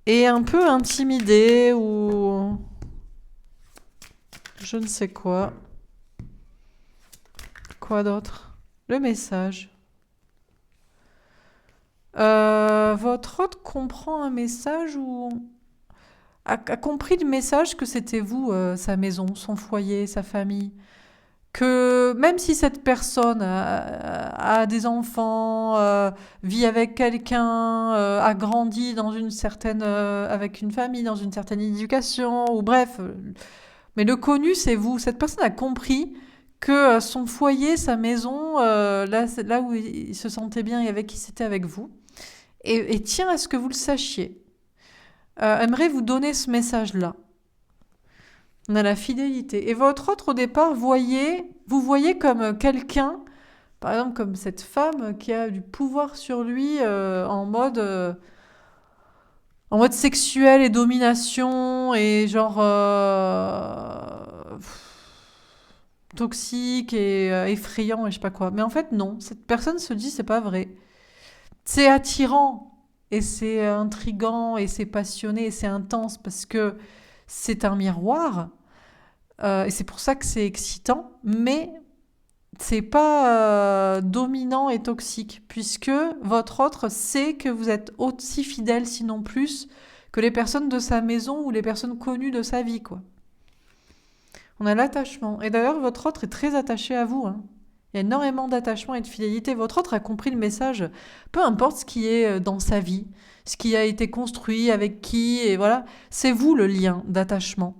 est un peu intimidé ou je ne sais quoi. Quoi d'autre? Le message. Votre hôte comprend un message ou a compris le message que c'était vous, sa maison, son foyer, sa famille. Que même si cette personne a des enfants, vit avec quelqu'un, a grandi dans une certaine, avec une famille, dans une certaine éducation, ou bref, mais le connu, c'est vous. Cette personne a compris que son foyer, sa maison, là, c'est là où il se sentait bien et avec qui c'était avec vous, et tient à ce que vous le sachiez. Aimerait vous donner ce message-là. On a la fidélité. Et votre autre, au départ, vous voyez comme quelqu'un, par exemple comme cette femme qui a du pouvoir sur lui en mode sexuel et domination et genre toxique et effrayant et je sais pas quoi. Mais en fait, non. Cette personne se dit, c'est pas vrai. C'est attirant et c'est intriguant et c'est passionné et c'est intense parce que c'est un miroir. Et c'est pour ça que c'est excitant, mais c'est pas dominant et toxique, puisque votre autre sait que vous êtes aussi fidèle, sinon plus, que les personnes de sa maison ou les personnes connues de sa vie, quoi. On a l'attachement. Et d'ailleurs, votre autre est très attaché à vous, hein. Il y a énormément d'attachement et de fidélité. Votre autre a compris le message. Peu importe ce qui est dans sa vie, ce qui a été construit, avec qui, et voilà. C'est vous le lien d'attachement.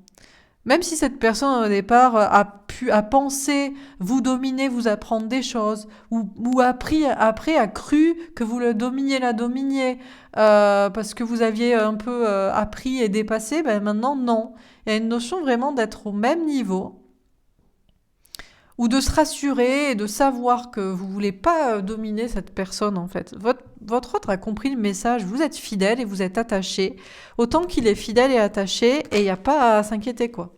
Même si cette personne au départ a pensé vous dominer, vous apprendre des choses, ou après a cru que vous le dominiez, la dominiez, parce que vous aviez un peu appris et dépassé, ben maintenant non. Il y a une notion vraiment d'être au même niveau, ou de se rassurer et de savoir que vous voulez pas dominer cette personne en fait. Votre autre a compris le message, vous êtes fidèle et vous êtes attaché, autant qu'il est fidèle et attaché, et il n'y a pas à s'inquiéter quoi.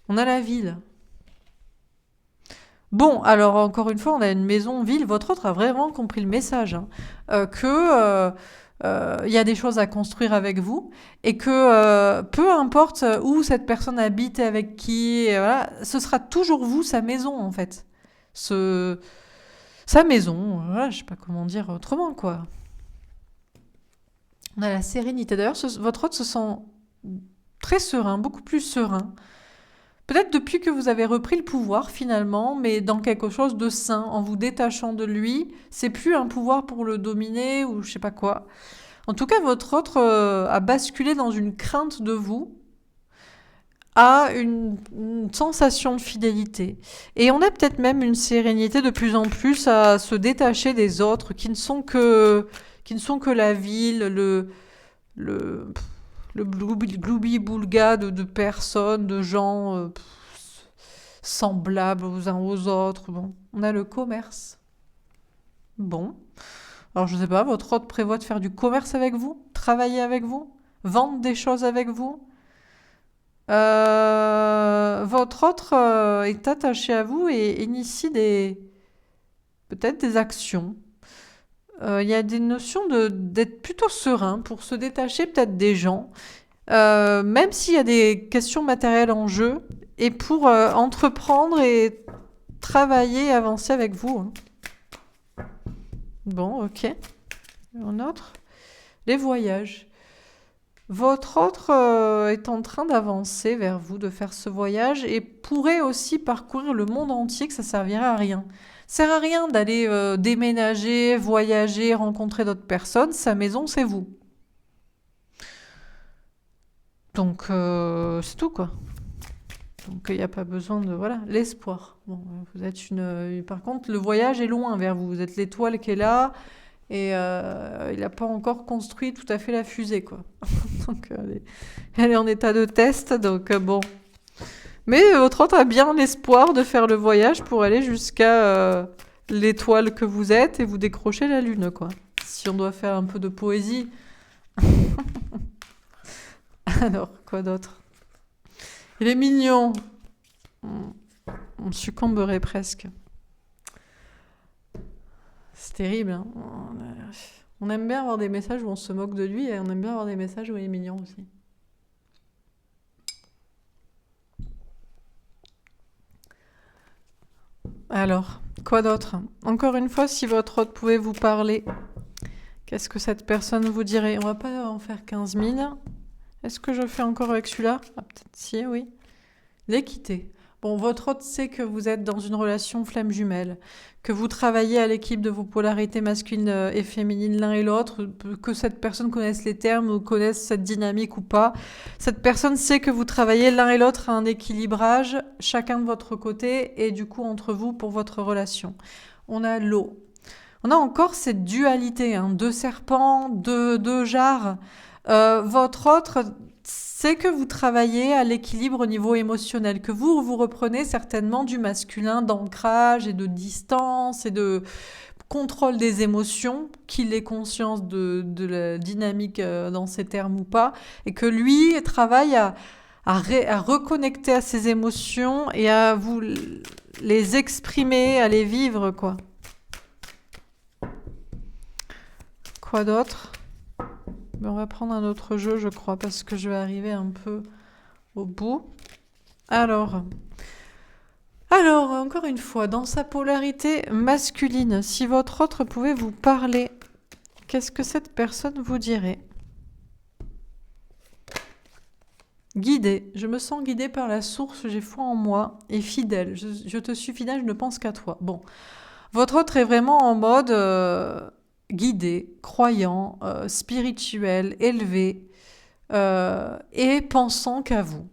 On a la ville. Bon, alors encore une fois, on a une maison-ville. Votre autre a vraiment compris le message, hein, que y a des choses à construire avec vous et que peu importe où cette personne habite et avec qui, et voilà, ce sera toujours vous, sa maison en fait. Ce, sa maison, voilà, je sais pas comment dire autrement quoi. On a la sérénité. D'ailleurs, votre autre se sent très serein, beaucoup plus serein. Peut-être depuis que vous avez repris le pouvoir finalement, mais dans quelque chose de sain, en vous détachant de lui, c'est plus un pouvoir pour le dominer ou je sais pas quoi. En tout cas, votre autre a basculé dans une crainte de vous, a une sensation de fidélité. Et on a peut-être même une sérénité de plus en plus à se détacher des autres qui ne sont que la ville, le, le gloubi-boulga de personnes, de gens semblables aux uns aux autres. Bon, on a le commerce. Bon, alors je sais pas, votre hôte prévoit de faire du commerce avec vous, travailler avec vous, vendre des choses avec vous. Votre autre est attaché à vous et initie peut-être des actions. Il y a des notions d'être plutôt serein pour se détacher peut-être des gens, même s'il y a des questions matérielles en jeu, et pour entreprendre et travailler et avancer avec vous, hein. Bon, ok. Un autre. Les voyages. Votre autre est en train d'avancer vers vous, de faire ce voyage, et pourrait aussi parcourir le monde entier, que ça servirait à rien. Ça sert à rien d'aller déménager, voyager, rencontrer d'autres personnes. Sa maison, c'est vous. Donc, c'est tout, quoi. Donc, il n'y a pas besoin de... Voilà, l'espoir. Bon, vous êtes par contre, le voyage est loin vers vous. Vous êtes l'étoile qui est là, et il n'a pas encore construit tout à fait la fusée, quoi. Donc, elle est en état de test, donc bon. Mais votre autre a bien l'espoir de faire le voyage pour aller jusqu'à l'étoile que vous êtes et vous décrocher la lune, quoi. Si on doit faire un peu de poésie. Alors, quoi d'autre? Il est mignon. On succomberait presque. C'est terrible, hein. On aime bien avoir des messages où on se moque de lui et on aime bien avoir des messages où il est mignon aussi. Alors, quoi d'autre? Encore une fois, si votre hôte pouvait vous parler, qu'est-ce que cette personne vous dirait? On va pas en faire 15 000. Est-ce que je fais encore avec celui-là? Ah, peut-être si, oui. L'équité. Bon, votre hôte sait que vous êtes dans une relation flamme jumelle, que vous travaillez à l'équipe de vos polarités masculines et féminines l'un et l'autre, que cette personne connaisse les termes ou connaisse cette dynamique ou pas. Cette personne sait que vous travaillez l'un et l'autre à un équilibrage, chacun de votre côté et du coup entre vous pour votre relation. On a l'eau. On a encore cette dualité, hein, deux serpents, deux jarres. Votre autre c'est que vous travaillez à l'équilibre au niveau émotionnel, que vous reprenez certainement du masculin d'ancrage et de distance et de contrôle des émotions, qu'il ait conscience de la dynamique dans ces termes ou pas, et que lui travaille à reconnecter à ses émotions et à vous les exprimer, à les vivre, quoi. Quoi d'autre ? On va prendre un autre jeu, je crois, parce que je vais arriver un peu au bout. Alors, encore une fois, dans sa polarité masculine, si votre autre pouvait vous parler, qu'est-ce que cette personne vous dirait? Guidée. Je me sens guidée par la source, j'ai foi en moi, et fidèle. Je te suis fidèle, je ne pense qu'à toi. Bon, votre autre est vraiment en mode... guidé, croyant, spirituel, élevé, et pensant qu'à vous.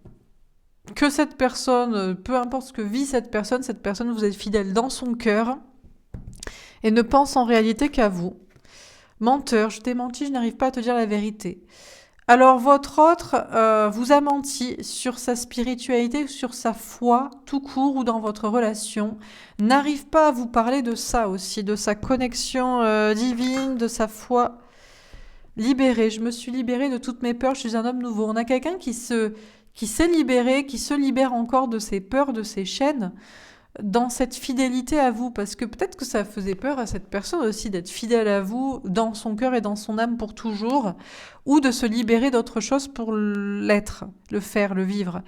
Que cette personne, peu importe ce que vit cette personne, vous êtes fidèle dans son cœur et ne pense en réalité qu'à vous. Menteur, je t'ai menti, je n'arrive pas à te dire la vérité. Alors votre autre vous a menti sur sa spiritualité, sur sa foi tout court ou dans votre relation, n'arrive pas à vous parler de ça aussi, de sa connexion divine, de sa foi libérée. Je me suis libérée de toutes mes peurs, je suis un homme nouveau. On a quelqu'un qui s'est libéré, qui se libère encore de ses peurs, de ses chaînes, dans cette fidélité à vous, parce que peut-être que ça faisait peur à cette personne aussi d'être fidèle à vous dans son cœur et dans son âme pour toujours, ou de se libérer d'autre chose pour l'être, le faire, le vivre.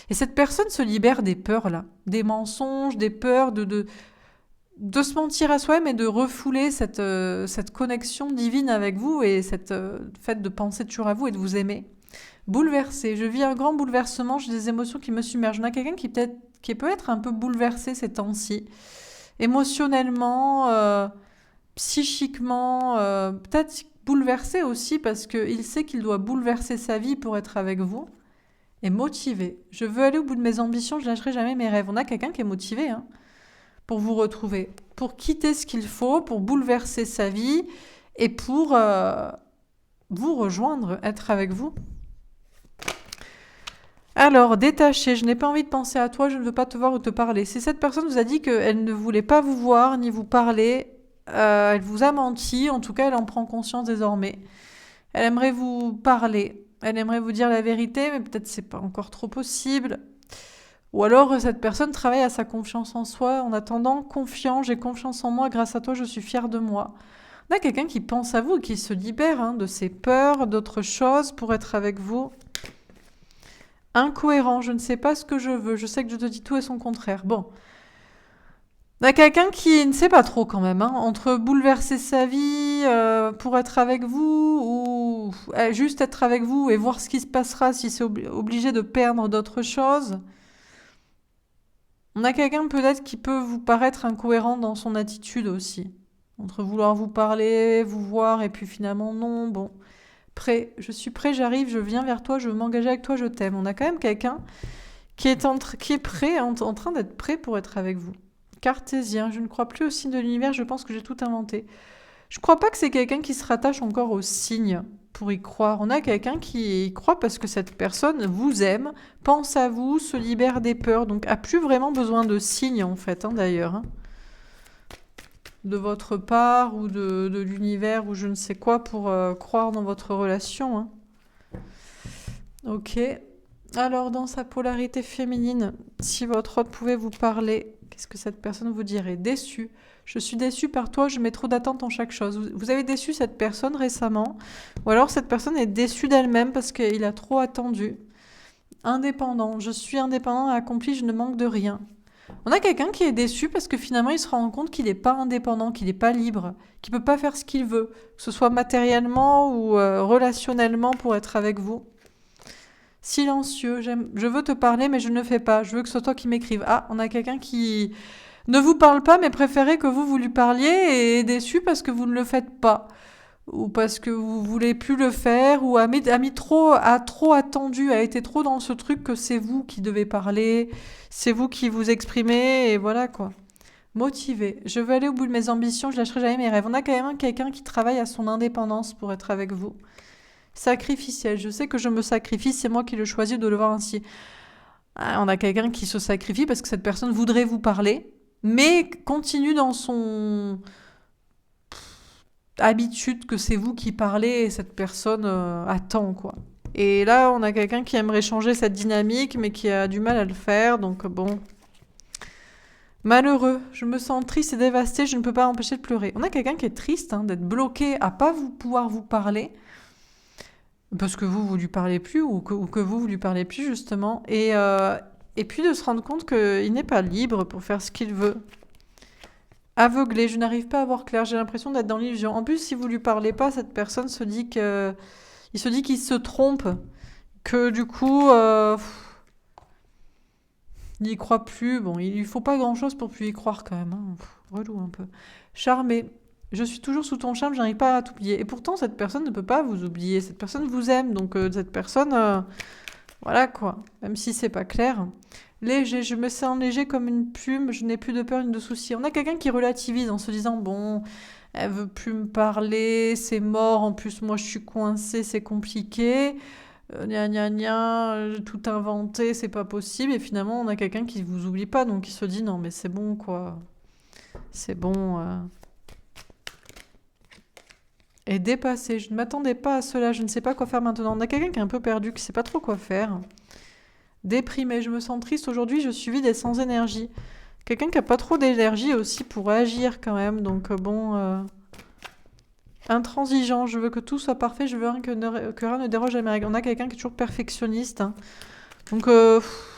Et cette personne se libère des peurs là, des mensonges, des peurs, de se mentir à soi-même et de refouler cette connexion divine avec vous et cette fait de penser toujours à vous et de vous aimer. Bouleversé, je vis un grand bouleversement, j'ai des émotions qui me submergent. On a quelqu'un qui peut être un peu bouleversé ces temps-ci, émotionnellement, psychiquement, peut-être bouleversé aussi parce qu'il sait qu'il doit bouleverser sa vie pour être avec vous, et motivé. Je veux aller au bout de mes ambitions, je lâcherai jamais mes rêves. On a quelqu'un qui est motivé pour vous retrouver, pour quitter ce qu'il faut, pour bouleverser sa vie et pour vous rejoindre, être avec vous. Alors, détaché, je n'ai pas envie de penser à toi, je ne veux pas te voir ou te parler. Si cette personne vous a dit qu'elle ne voulait pas vous voir ni vous parler, elle vous a menti, en tout cas elle en prend conscience désormais. Elle aimerait vous parler, elle aimerait vous dire la vérité, mais peut-être c'est pas encore trop possible. Ou alors cette personne travaille à sa confiance en soi en attendant, confiant, j'ai confiance en moi, grâce à toi je suis fière de moi. On a quelqu'un qui pense à vous et qui se libère de ses peurs, d'autres choses pour être avec vous. Incohérent, je ne sais pas ce que je veux, je sais que je te dis tout et son contraire. Bon. On a quelqu'un qui ne sait pas trop quand même, entre bouleverser sa vie pour être avec vous ou juste être avec vous et voir ce qui se passera si c'est obligé de perdre d'autres choses. On a quelqu'un peut-être qui peut vous paraître incohérent dans son attitude aussi. Entre vouloir vous parler, vous voir et puis finalement non, bon. Prêt, je suis prêt, j'arrive, je viens vers toi, je veux m'engager avec toi, je t'aime. On a quand même quelqu'un qui est prêt, en train d'être prêt pour être avec vous. Cartésien, je ne crois plus au signe de l'univers, je pense que j'ai tout inventé. Je ne crois pas que c'est quelqu'un qui se rattache encore aux signes pour y croire. On a quelqu'un qui y croit parce que cette personne vous aime, pense à vous, se libère des peurs, donc a plus vraiment besoin de signes en fait, d'ailleurs. De votre part ou de l'univers ou je ne sais quoi pour croire dans votre relation. Ok. Alors dans sa polarité féminine, si votre autre pouvait vous parler, Qu'est-ce que cette personne vous dirait? Déçu. Je suis déçu par toi, je mets trop d'attentes en chaque chose. Vous avez déçu cette personne récemment, ou alors cette personne est déçue d'elle-même parce qu'il a trop attendu. Indépendant. Je suis indépendant, accompli, je ne manque de rien. On a quelqu'un qui est déçu parce que finalement il se rend compte qu'il n'est pas indépendant, qu'il n'est pas libre, qu'il ne peut pas faire ce qu'il veut, que ce soit matériellement ou relationnellement pour être avec vous. Silencieux, je veux te parler mais je ne le fais pas, je veux que ce soit toi qui m'écrives. Ah, on a quelqu'un qui ne vous parle pas mais préférait que vous lui parliez et est déçu parce que vous ne le faites pas. Ou parce que vous voulez plus le faire, ou a trop attendu, a été trop dans ce truc que c'est vous qui devez parler, c'est vous qui vous exprimez, et voilà quoi. Motivé. Je veux aller au bout de mes ambitions, je lâcherai jamais mes rêves. On a quand même quelqu'un qui travaille à son indépendance pour être avec vous. Sacrificiel. Je sais que je me sacrifie, c'est moi qui le choisis de le voir ainsi. On a quelqu'un qui se sacrifie parce que cette personne voudrait vous parler, mais continue dans son habitude que c'est vous qui parlez et cette personne attend, quoi. Et là, on a quelqu'un qui aimerait changer cette dynamique, mais qui a du mal à le faire, donc bon. Malheureux, je me sens triste et dévastée, je ne peux pas m'empêcher de pleurer. On a quelqu'un qui est triste, d'être bloqué à pas pouvoir vous parler, parce que vous lui parlez plus, ou que vous lui parlez plus, justement, et puis de se rendre compte qu'il n'est pas libre pour faire ce qu'il veut. Aveuglé, je n'arrive pas à voir clair, j'ai l'impression d'être dans l'illusion. En plus, si vous lui parlez pas, cette personne se dit qu'il se trompe, que du coup, il n'y croit plus. Bon, il lui faut pas grand-chose pour plus y croire quand même. Relou un peu. Charmé, je suis toujours sous ton charme, j'arrive pas à t'oublier. Et pourtant, cette personne ne peut pas vous oublier. Cette personne vous aime, donc cette personne, voilà quoi. Même si c'est pas clair. Léger, je me sens léger comme une plume, je n'ai plus de peur ni de soucis. On a quelqu'un qui relativise en se disant, bon, elle veut plus me parler, c'est mort, en plus moi je suis coincée, c'est compliqué, gna gna gna, j'ai tout inventé, c'est pas possible. Et finalement, on a quelqu'un qui vous oublie pas, donc il se dit, non mais c'est bon quoi, c'est bon. Et dépassé, je ne m'attendais pas à cela, je ne sais pas quoi faire maintenant. On a quelqu'un qui est un peu perdu, qui sait pas trop quoi faire. Déprimée, je me sens triste aujourd'hui, je suis vide et sans énergie. Quelqu'un qui a pas trop d'énergie aussi pour agir quand même, donc bon. Intransigeant, je veux que tout soit parfait, je veux que rien ne déroge à mes règles. On a quelqu'un qui est toujours perfectionniste, donc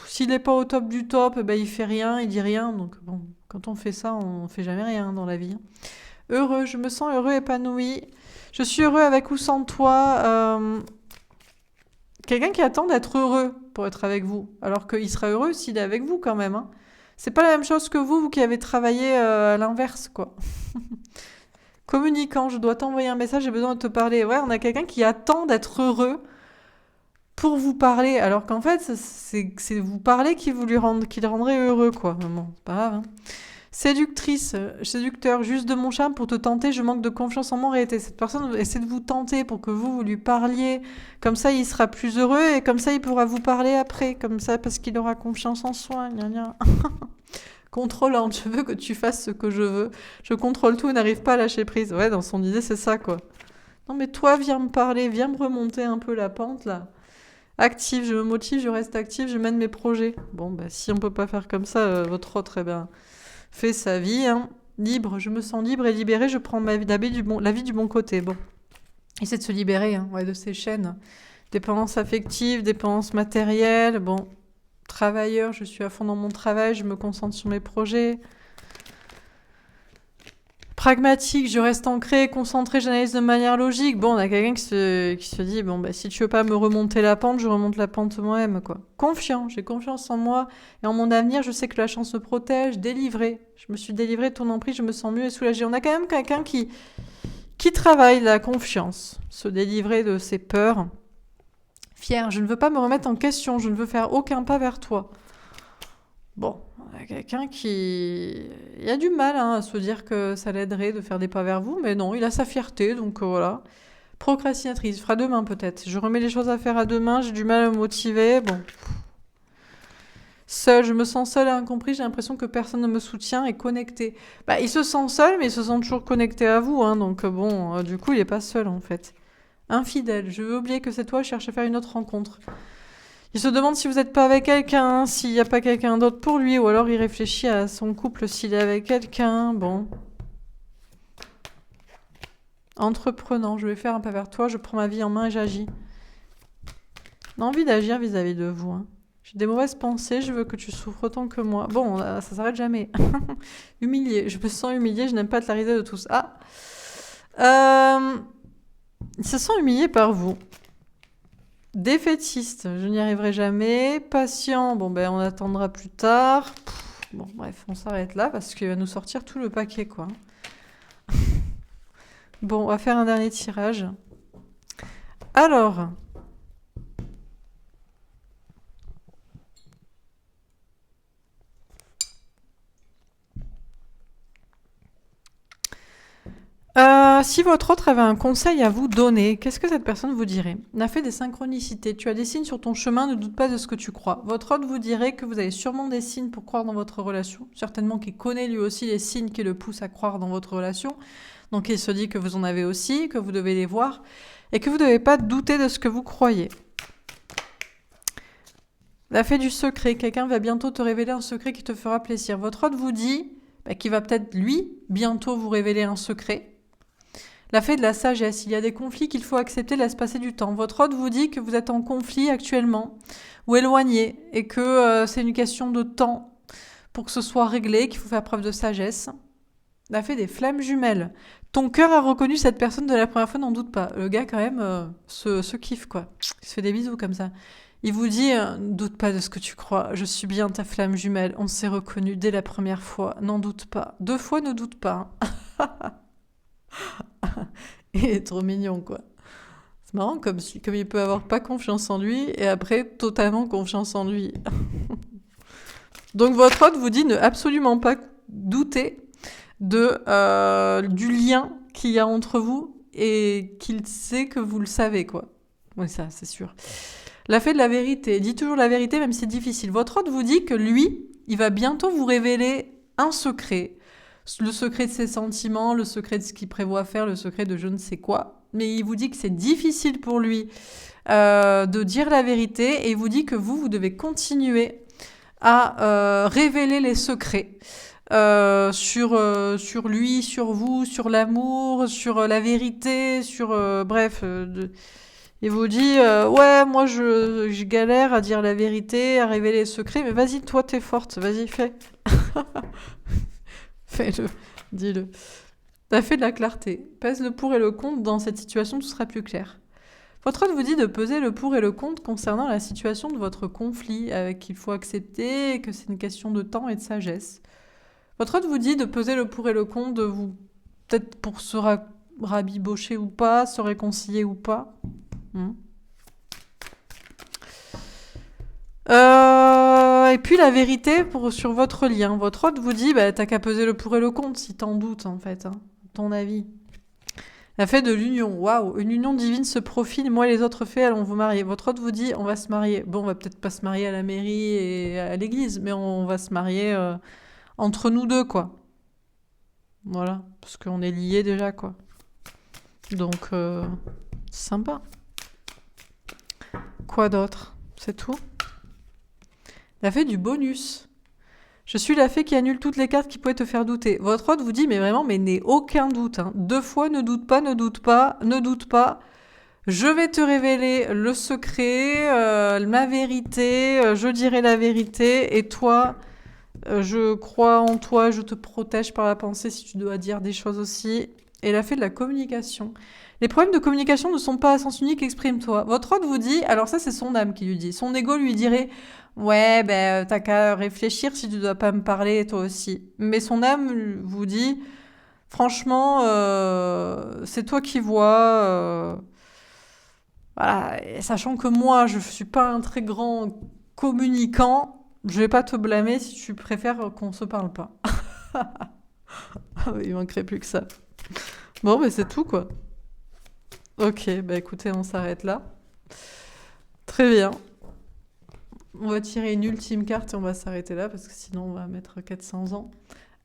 s'il n'est pas au top du top, ben, il fait rien, il dit rien, donc bon, quand on fait ça, on fait jamais rien dans la vie. Heureux, je me sens heureux, épanoui. Je suis heureux avec ou sans toi. Quelqu'un qui attend d'être heureux pour être avec vous, alors qu'il sera heureux s'il est avec vous quand même. C'est pas la même chose que vous qui avez travaillé à l'inverse, quoi. Communicant, je dois t'envoyer un message, j'ai besoin de te parler. Ouais, on a quelqu'un qui attend d'être heureux pour vous parler, alors qu'en fait, c'est vous parler qui le rendrait heureux, quoi. Bon, c'est pas grave. Séductrice, séducteur, juste de mon charme pour te tenter, je manque de confiance en mon réalité. Cette personne essaie de vous tenter pour que vous lui parliez, comme ça il sera plus heureux et comme ça il pourra vous parler après, comme ça parce qu'il aura confiance en soi. Gna gna. Contrôlante, je veux que tu fasses ce que je veux. Je contrôle tout et n'arrive pas à lâcher prise. Ouais, dans son idée c'est ça quoi. Non mais toi viens me parler, viens me remonter un peu la pente là. Active, je me motive, je reste active, je mène mes projets. Bon bah si on peut pas faire comme ça, votre autre, eh ben... fait sa vie, libre, je me sens libre et libérée, je prends la vie du bon côté. Bon, essaie de se libérer de ces chaînes. Dépendance affective, dépendance matérielle, bon, travailleur, je suis à fond dans mon travail, je me concentre sur mes projets. Pragmatique, je reste ancré, concentré, j'analyse de manière logique. Bon, on a quelqu'un qui se dit, bon, bah, si tu veux pas me remonter la pente, je remonte la pente moi-même, quoi. Confiant, j'ai confiance en moi et en mon avenir, je sais que la chance me protège. Délivré, je me suis délivrée de ton emprise, je me sens mieux et soulagée. On a quand même quelqu'un qui travaille la confiance, se délivrer de ses peurs. Fier, je ne veux pas me remettre en question, je ne veux faire aucun pas vers toi. Bon, on a quelqu'un qui... Il a du mal à se dire que ça l'aiderait de faire des pas vers vous, mais non, il a sa fierté, donc voilà. Procrastinatrice, fera demain peut-être. Je remets les choses à faire à demain, j'ai du mal à me motiver, bon. Seul, je me sens seule et incompris, j'ai l'impression que personne ne me soutient et connecté. Bah, il se sent seul, mais il se sent toujours connecté à vous, donc bon, du coup, il n'est pas seul en fait. Infidèle, je veux oublier que c'est toi, je cherche à faire une autre rencontre. Il se demande si vous n'êtes pas avec quelqu'un, s'il n'y a pas quelqu'un d'autre pour lui, ou alors il réfléchit à son couple s'il est avec quelqu'un. Bon. Entreprenant, je vais faire un pas vers toi, je prends ma vie en main et j'agis. On a envie d'agir vis-à-vis de vous. Hein. J'ai des mauvaises pensées, je veux que tu souffres autant que moi. Bon, ça s'arrête jamais. Humilié, je me sens humilié, je n'aime pas te la risée de tous. Ah il se sent humilié par vous. Défaitiste, je n'y arriverai jamais. Patient, bon ben on attendra plus tard. Bon bref, on s'arrête là parce qu'il va nous sortir tout le paquet quoi. Bon, on va faire un dernier tirage. Alors, si votre autre avait un conseil à vous donner, qu'est-ce que cette personne vous dirait? On a fait des synchronicités. Tu as des signes sur ton chemin, ne doute pas de ce que tu crois. Votre autre vous dirait que vous avez sûrement des signes pour croire dans votre relation. Certainement qu'il connaît lui aussi les signes qui le poussent à croire dans votre relation. Donc il se dit que vous en avez aussi, que vous devez les voir et que vous ne devez pas douter de ce que vous croyez. La fée du secret. Quelqu'un va bientôt te révéler un secret qui te fera plaisir. Votre autre vous dit qu'il va peut-être, lui, bientôt vous révéler un secret. La fée de la sagesse. Il y a des conflits qu'il faut accepter, laisse passer du temps. Votre autre vous dit que vous êtes en conflit actuellement ou éloigné et que c'est une question de temps pour que ce soit réglé, qu'il faut faire preuve de sagesse. La fée des flammes jumelles. Ton cœur a reconnu cette personne de la première fois, n'en doute pas. Le gars, quand même, se kiffe, quoi. Il se fait des bisous comme ça. Il vous dit, ne doute pas de ce que tu crois. Je suis bien ta flamme jumelle. On s'est reconnu dès la première fois. N'en doute pas. 2 fois, ne doute pas. Il est trop mignon, quoi. C'est marrant comme il peut avoir pas confiance en lui et après totalement confiance en lui. Donc votre autre vous dit ne absolument pas douter du lien qu'il y a entre vous et qu'il sait que vous le savez, quoi. Oui, ça, c'est sûr. La fée de la vérité. Dit toujours la vérité, même si c'est difficile. Votre autre vous dit que lui, il va bientôt vous révéler un secret. Le secret de ses sentiments, le secret de ce qu'il prévoit faire, le secret de je ne sais quoi. Mais il vous dit que c'est difficile pour lui de dire la vérité et il vous dit que vous devez continuer à révéler les secrets sur lui, sur vous, sur l'amour, sur la vérité, sur... bref... Il vous dit, ouais, moi je galère à dire la vérité, à révéler les secrets, mais vas-y, toi t'es forte, vas-y, fais. Fais-le, dis-le. T'as fait de la clarté. Pèse le pour et le contre, dans cette situation tout sera plus clair. Votre autre vous dit de peser le pour et le contre concernant la situation de votre conflit, avec qu'il faut accepter, que c'est une question de temps et de sagesse. Votre autre vous dit de peser le pour et le contre, de vous, peut-être pour se rabibocher ou pas, se réconcilier ou pas. Et puis la vérité sur votre lien. Votre autre vous dit, t'as qu'à peser le pour et le contre si t'en doutes en fait, hein, ton avis. La fée de l'union, waouh, une union divine se profile, moi et les autres fées allons vous marier. Votre autre vous dit, on va se marier. Bon, on va peut-être pas se marier à la mairie et à l'église, mais on va se marier entre nous deux, quoi. Voilà, parce qu'on est liés déjà, quoi. Donc, c'est sympa. Quoi d'autre? C'est tout? La fée du bonus. Je suis la fée qui annule toutes les cartes qui pouvaient te faire douter. Votre autre vous dit, mais vraiment, mais n'aie aucun doute. Hein. 2 fois, ne doute pas, ne doute pas, ne doute pas. Je vais te révéler le secret, ma vérité, je dirai la vérité. Et toi, je crois en toi, je te protège par la pensée si tu dois dire des choses aussi. Et la fée de la communication. Les problèmes de communication ne sont pas à sens unique, exprime-toi. Votre autre vous dit, alors ça c'est son âme qui lui dit, son ego lui dirait, ouais, t'as qu'à réfléchir si tu dois pas me parler toi aussi. Mais son âme vous dit, franchement, c'est toi qui vois. Voilà, et sachant que moi, je suis pas un très grand communicant, je vais pas te blâmer si tu préfères qu'on se parle pas. Il manquerait plus que ça. Bon, mais c'est tout quoi. Ok, écoutez, on s'arrête là. Très bien. On va tirer une ultime carte et on va s'arrêter là parce que sinon on va mettre 400 ans.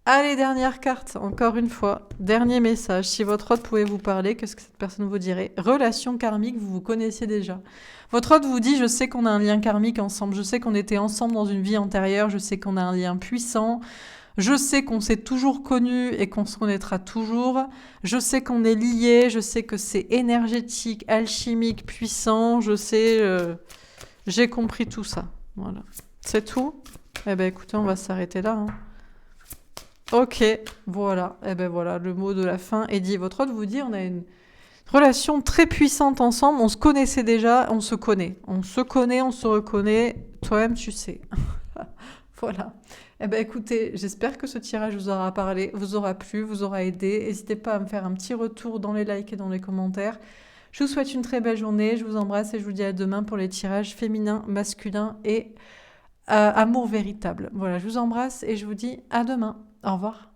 Allez, dernière carte, encore une fois. Dernier message. Si votre hôte pouvait vous parler, qu'est-ce que cette personne vous dirait? Relation karmique, vous vous connaissiez déjà. Votre hôte vous dit, je sais qu'on a un lien karmique ensemble, je sais qu'on était ensemble dans une vie antérieure, je sais qu'on a un lien puissant, je sais qu'on s'est toujours connu et qu'on se connaîtra toujours, je sais qu'on est liés, je sais que c'est énergétique, alchimique, puissant, je sais... j'ai compris tout ça. Voilà. C'est tout? Eh ben écoutez, on va s'arrêter là, hein. Ok, voilà. Eh ben voilà, le mot de la fin est dit. Votre hôte vous dit, on a une relation très puissante ensemble. On se connaissait déjà, on se connaît. On se connaît, on se reconnaît. Toi-même, tu sais. Voilà. Eh ben écoutez, j'espère que ce tirage vous aura parlé, vous aura plu, vous aura aidé. N'hésitez pas à me faire un petit retour dans les likes et dans les commentaires. Je vous souhaite une très belle journée. Je vous embrasse et je vous dis à demain pour les tirages féminins, masculins et amour véritable. Voilà, je vous embrasse et je vous dis à demain. Au revoir.